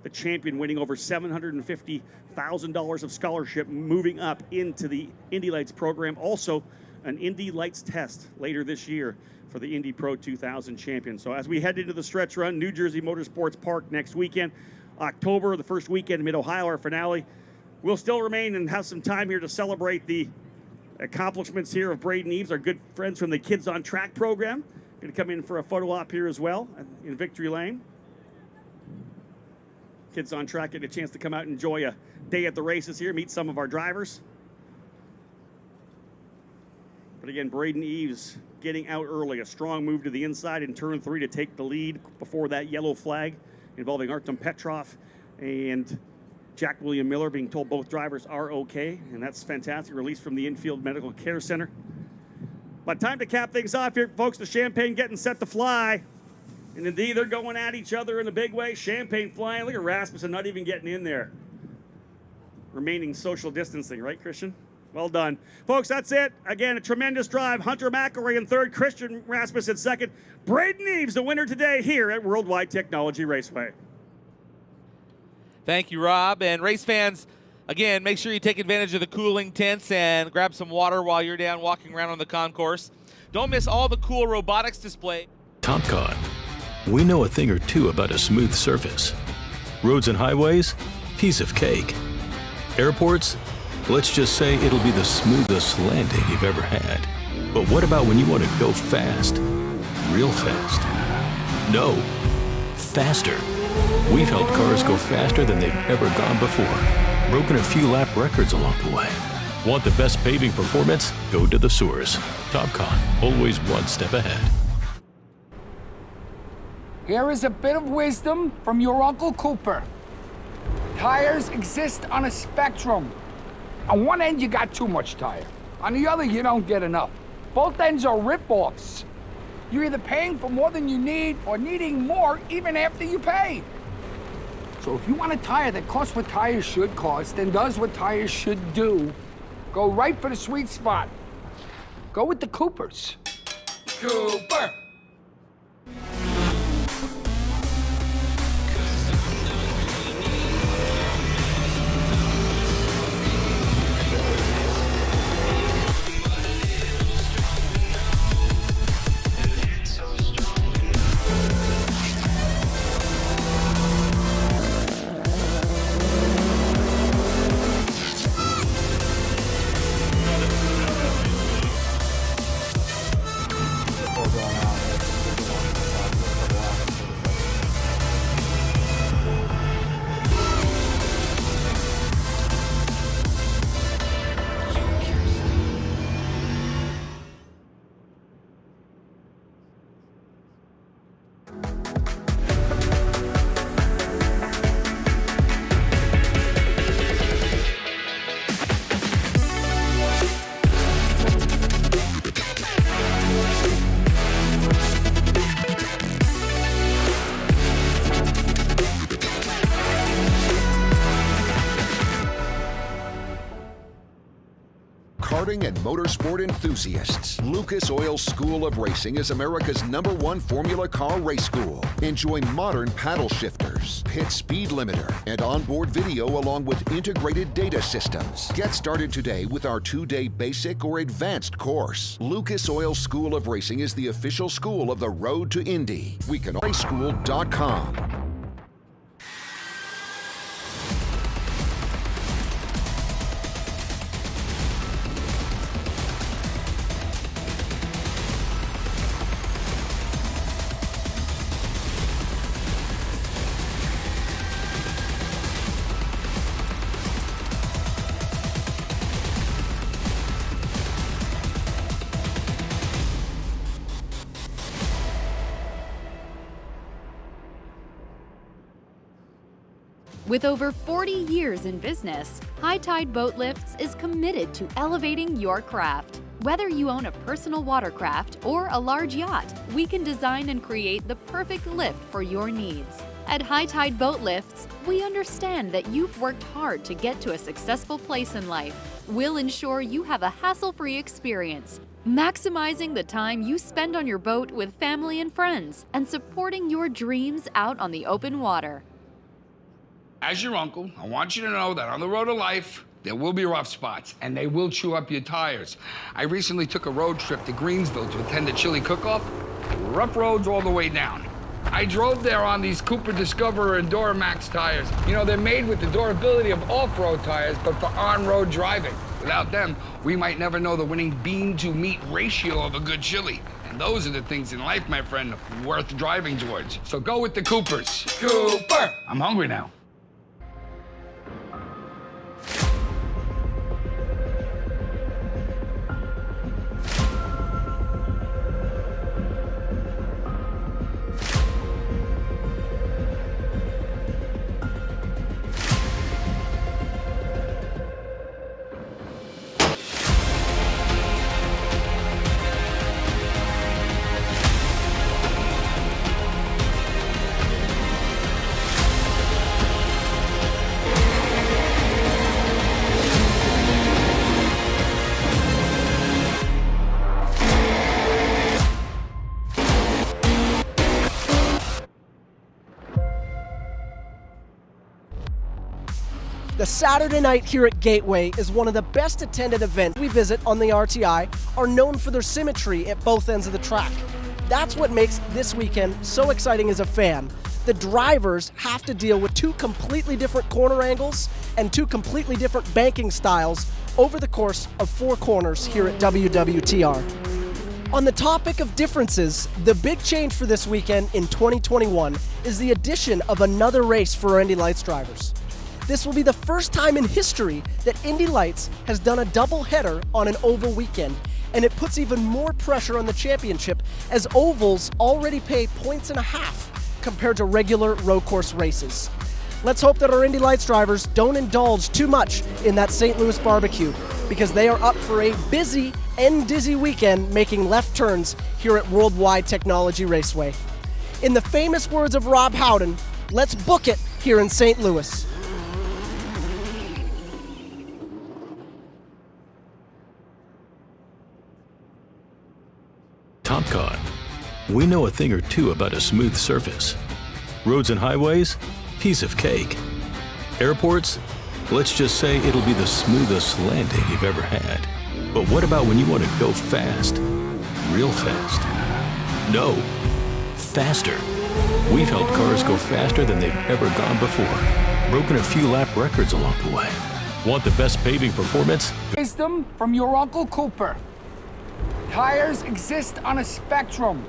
the champion winning over $750,000 of scholarship, moving up into the Indy Lights program. Also, an Indy Lights test later this year for the Indy Pro 2000 champion. So as we head into the stretch run, New Jersey Motorsports Park next weekend, October, the first weekend in Mid-Ohio, our finale. We'll still remain and have some time here to celebrate the accomplishments here of Braden Eves, our good friends from the Kids on Track program. Going to come in for a photo op here as well in Victory Lane. Kids on Track get a chance to come out and enjoy a day at the races here, meet some of our drivers. But again, Braden Eves getting out early, a strong move to the inside in turn 3 to take the lead before that yellow flag involving Artem Petrov and Jack William Miller, being told both drivers are okay, and that's fantastic. Release from the Infield Medical Care Center. But time to cap things off here, folks. The Champagne getting set to fly. And indeed, they're going at each other in a big way. Champagne flying. Look at Rasmussen not even getting in there. Remaining social distancing, right, Christian? Well done. Folks, that's it. Again, a tremendous drive. Hunter McElroy in third, Christian Rasmus in second. Braden Eves, the winner today here at Worldwide Technology Raceway.
Thank you, Rob. And race fans, again, make sure you take advantage of the cooling tents and grab some water while you're down walking around on the concourse. Don't miss all the cool robotics display.
TopCon. We know a thing or two about a smooth surface. Roads and highways? Piece of cake. Airports? Let's just say it'll be the smoothest landing you've ever had. But what about when you want to go fast? Real fast? No. Faster. We've helped cars go faster than they've ever gone before. Broken a few lap records along the way. Want the best paving performance? Go to the source. TopCon, always one step ahead.
Here is a bit of wisdom from your Uncle Cooper. Tires exist on a spectrum. On one end, you got too much tire. On the other, you don't get enough. Both ends are rip-offs. You're either paying for more than you need or needing more even after you pay. So if you want a tire that costs what tires should cost and does what tires should do, go right for the sweet spot. Go with the Coopers. Cooper!
Karting and motorsport enthusiasts, Lucas Oil School of Racing is America's #1 Formula Car race school. Enjoy modern paddle shifters, pit speed limiter, and onboard video along with integrated data systems. Get started today with our 2-day basic or advanced course. Lucas Oil School of Racing is the official school of the road to Indy. WeCanRaceSchool.com.
With over 40 years in business, High Tide Boat Lifts is committed to elevating your craft. Whether you own a personal watercraft or a large yacht, we can design and create the perfect lift for your needs. At High Tide Boat Lifts, we understand that you've worked hard to get to a successful place in life. We'll ensure you have a hassle-free experience, maximizing the time you spend on your boat with family and friends, and supporting your dreams out on the open water.
As your uncle, I want you to know that on the road of life, there will be rough spots, and they will chew up your tires. I recently took a road trip to Greensville to attend a chili cook-off. Rough roads all the way down. I drove there on these Cooper Discoverer and Duramax tires. You know, they're made with the durability of off-road tires, but for on-road driving. Without them, we might never know the winning bean-to-meat ratio of a good chili. And those are the things in life, my friend, worth driving towards. So go with the Coopers. Cooper! I'm hungry now.
The Saturday night here at Gateway is one of the best attended events we visit on the RTI, are known for their symmetry at both ends of the track. That's what makes this weekend so exciting as a fan. The drivers have to deal with two completely different corner angles and two completely different banking styles over the course of 4 corners here at WWTR. On the topic of differences, the big change for this weekend in 2021 is the addition of another race for our Indy Lights drivers. This will be the first time in history that Indy Lights has done a double-header on an oval weekend, and it puts even more pressure on the championship as ovals already pay 1.5 points compared to regular road course races. Let's hope that our Indy Lights drivers don't indulge too much in that St. Louis barbecue, because they are up for a busy and dizzy weekend making left turns here at Worldwide Technology Raceway. In the famous words of Rob Howden, let's book it here in St. Louis.
TopCon. We know a thing or two about a smooth surface. Roads and highways, piece of cake. Airports, let's just say it'll be the smoothest landing you've ever had. But what about when you want to go fast? Real fast? No, faster. We've helped cars go faster than they've ever gone before. Broken a few lap records along the way. Want the best paving performance?
Wisdom from your Uncle Cooper. Tires exist on a spectrum.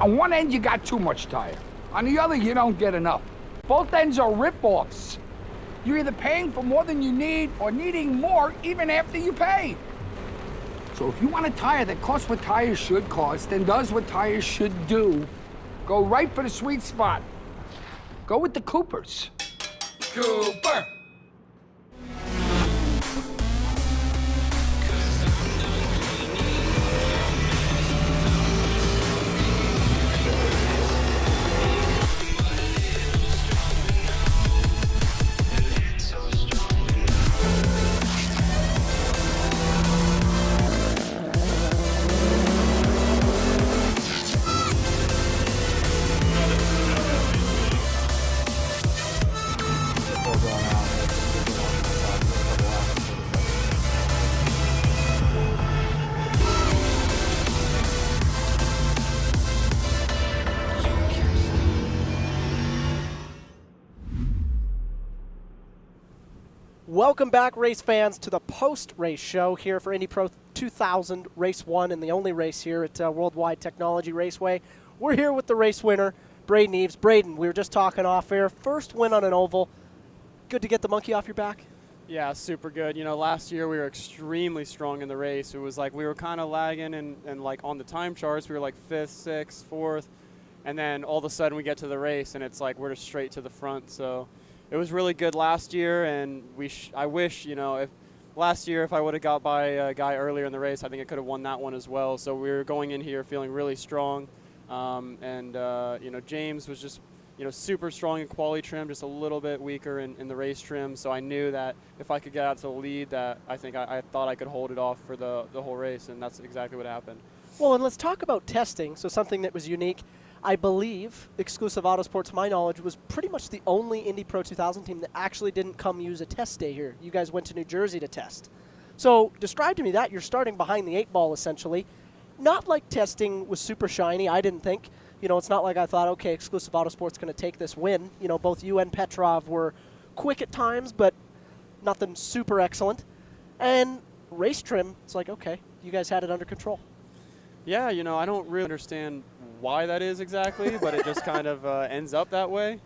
On one end, you got too much tire. On the other, you don't get enough. Both ends are rip-offs. You're either paying for more than you need or needing more even after you pay. So if you want a tire that costs what tires should cost and does what tires should do, go right for the sweet spot. Go with the Coopers. Cooper!
Welcome back, race fans, to the post-race show here for Indy Pro 2000 Race 1 and the only race here at Worldwide Technology Raceway. We're here with the race winner, Braden Eves. Braden, we were just talking off air. First win on an oval. Good to get the monkey off your back?
Yeah, super good. You know, last year we were extremely strong in the race. It was like we were kind of lagging and like on the time charts, we were like 5th, 6th, 4th. And then all of a sudden we get to the race and it's like we're just straight to the front. So it was really good last year, and I wish, you know, if last year if I would have got by a guy earlier in the race, I think I could have won that one as well. So we were going in here feeling really strong, you know, James was just, you know, super strong in quali trim, just a little bit weaker in the race trim. So I knew that if I could get out to the lead, that I think I thought I could hold it off for the whole race, and that's exactly what happened.
Well, and let's talk about testing. So something that was unique. I believe Exclusive Autosport, to my knowledge, was pretty much the only Indy Pro 2000 team that actually didn't come use a test day here. You guys went to New Jersey to test. So describe to me that. You're starting behind the 8 ball, essentially. Not like testing was super shiny, I didn't think. You know, it's not like I thought, okay, Exclusive Autosport's going to take this win. You know, both you and Petrov were quick at times, but nothing super excellent. And race trim, it's like, okay, you guys had it under control.
Yeah, you know, I don't really understand why that is exactly, but it just kind of ends up that way.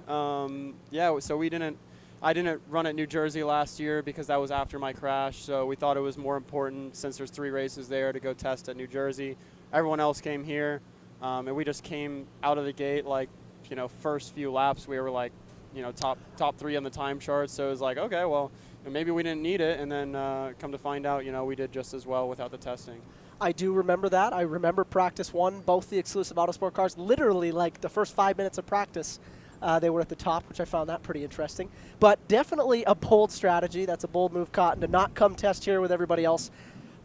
Yeah, so I didn't run at New Jersey last year because that was after my crash, so we thought it was more important, since there's 3 races there, to go test at New Jersey. Everyone else came here, and we just came out of the gate, like, you know, first few laps we were like, you know, top 3 on the time chart, so it was like, okay, well, maybe we didn't need it, and then come to find out, you know, we did just as well without the testing.
I do remember that. I remember practice 1, both the Exclusive Autosport cars, literally like the first 5 minutes of practice, they were at the top, which I found that pretty interesting. But definitely a bold strategy. That's a bold move, Cotton, to not come test here with everybody else.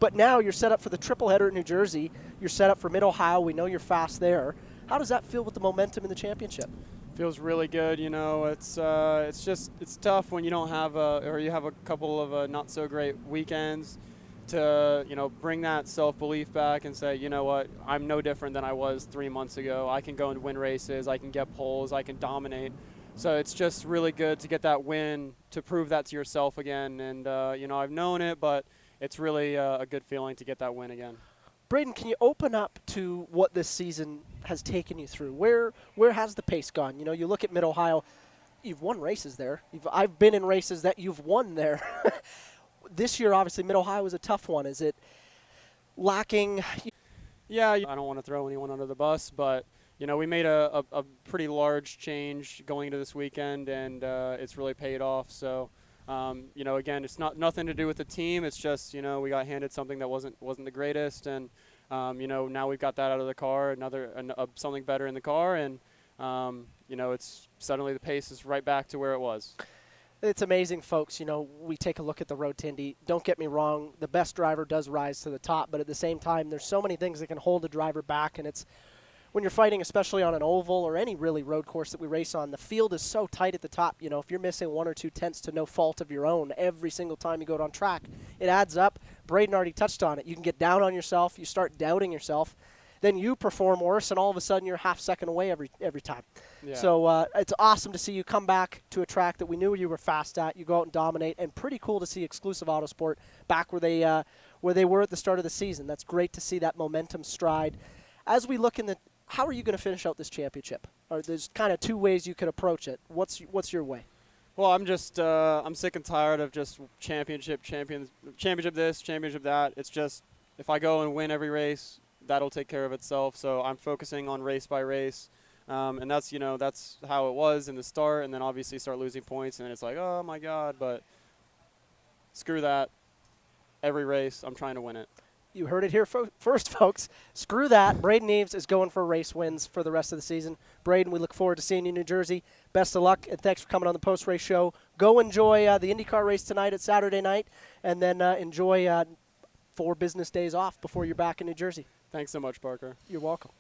But now you're set up for the triple header at New Jersey. You're set up for Mid-Ohio. We know you're fast there. How does that feel with the momentum in the championship?
Feels really good, you know. It's tough when you don't have or you have a couple of not so great weekends to, you know, bring that self-belief back and say, you know what, I'm no different than I was 3 months ago. I can go and win races, I can get poles, I can dominate. So it's just really good to get that win, to prove that to yourself again. And you know, I've known it, but it's really a good feeling to get that win again.
Braden, can you open up to what this season has taken you through? Where has the pace gone? You know, you look at Mid-Ohio, you've won races there. I've been in races that you've won there. This year, obviously, Mid-Ohio was a tough one. Is it lacking?
Yeah, I don't want to throw anyone under the bus, but, you know, we made a pretty large change going into this weekend, and it's really paid off. So, you know, again, it's nothing to do with the team. It's just, you know, we got handed something that wasn't the greatest, and you know, now we've got that out of the car, something better in the car, and you know, it's suddenly the pace is right back to where it was.
It's amazing, folks. You know, we take a look at the road to Indy. Don't get me wrong, the best driver does rise to the top, but at the same time, there's so many things that can hold a driver back, and it's when you're fighting, especially on an oval or any really road course that we race on, the field is so tight at the top. You know, if you're missing 1 or 2 tenths to no fault of your own every single time you go on track, it adds up. Braden already touched on it. You can get down on yourself. You start doubting yourself. Then you perform worse, and all of a sudden you're half second away every time. Yeah. So it's awesome to see you come back to a track that we knew you were fast at. You go out and dominate, and pretty cool to see Exclusive Autosport back where they were at the start of the season. That's great to see that momentum stride. As we look in the how are you going to finish out this championship? Or there's kind of 2 ways you could approach it. What's your way?
Well, I'm just I'm sick and tired of just championship this, championship that. It's just if I go and win every race, that'll take care of itself. So I'm focusing on race by race, and that's, you know, that's how it was in the start. And then obviously start losing points, and it's like, oh my God! But screw that. Every race, I'm trying to win it.
You heard it here first, folks. Screw that. Braden Eves is going for race wins for the rest of the season. Braden, we look forward to seeing you in New Jersey. Best of luck, and thanks for coming on the post-race show. Go enjoy the IndyCar race tonight at Saturday night, and then enjoy 4 business days off before you're back in New Jersey.
Thanks so much, Parker.
You're welcome.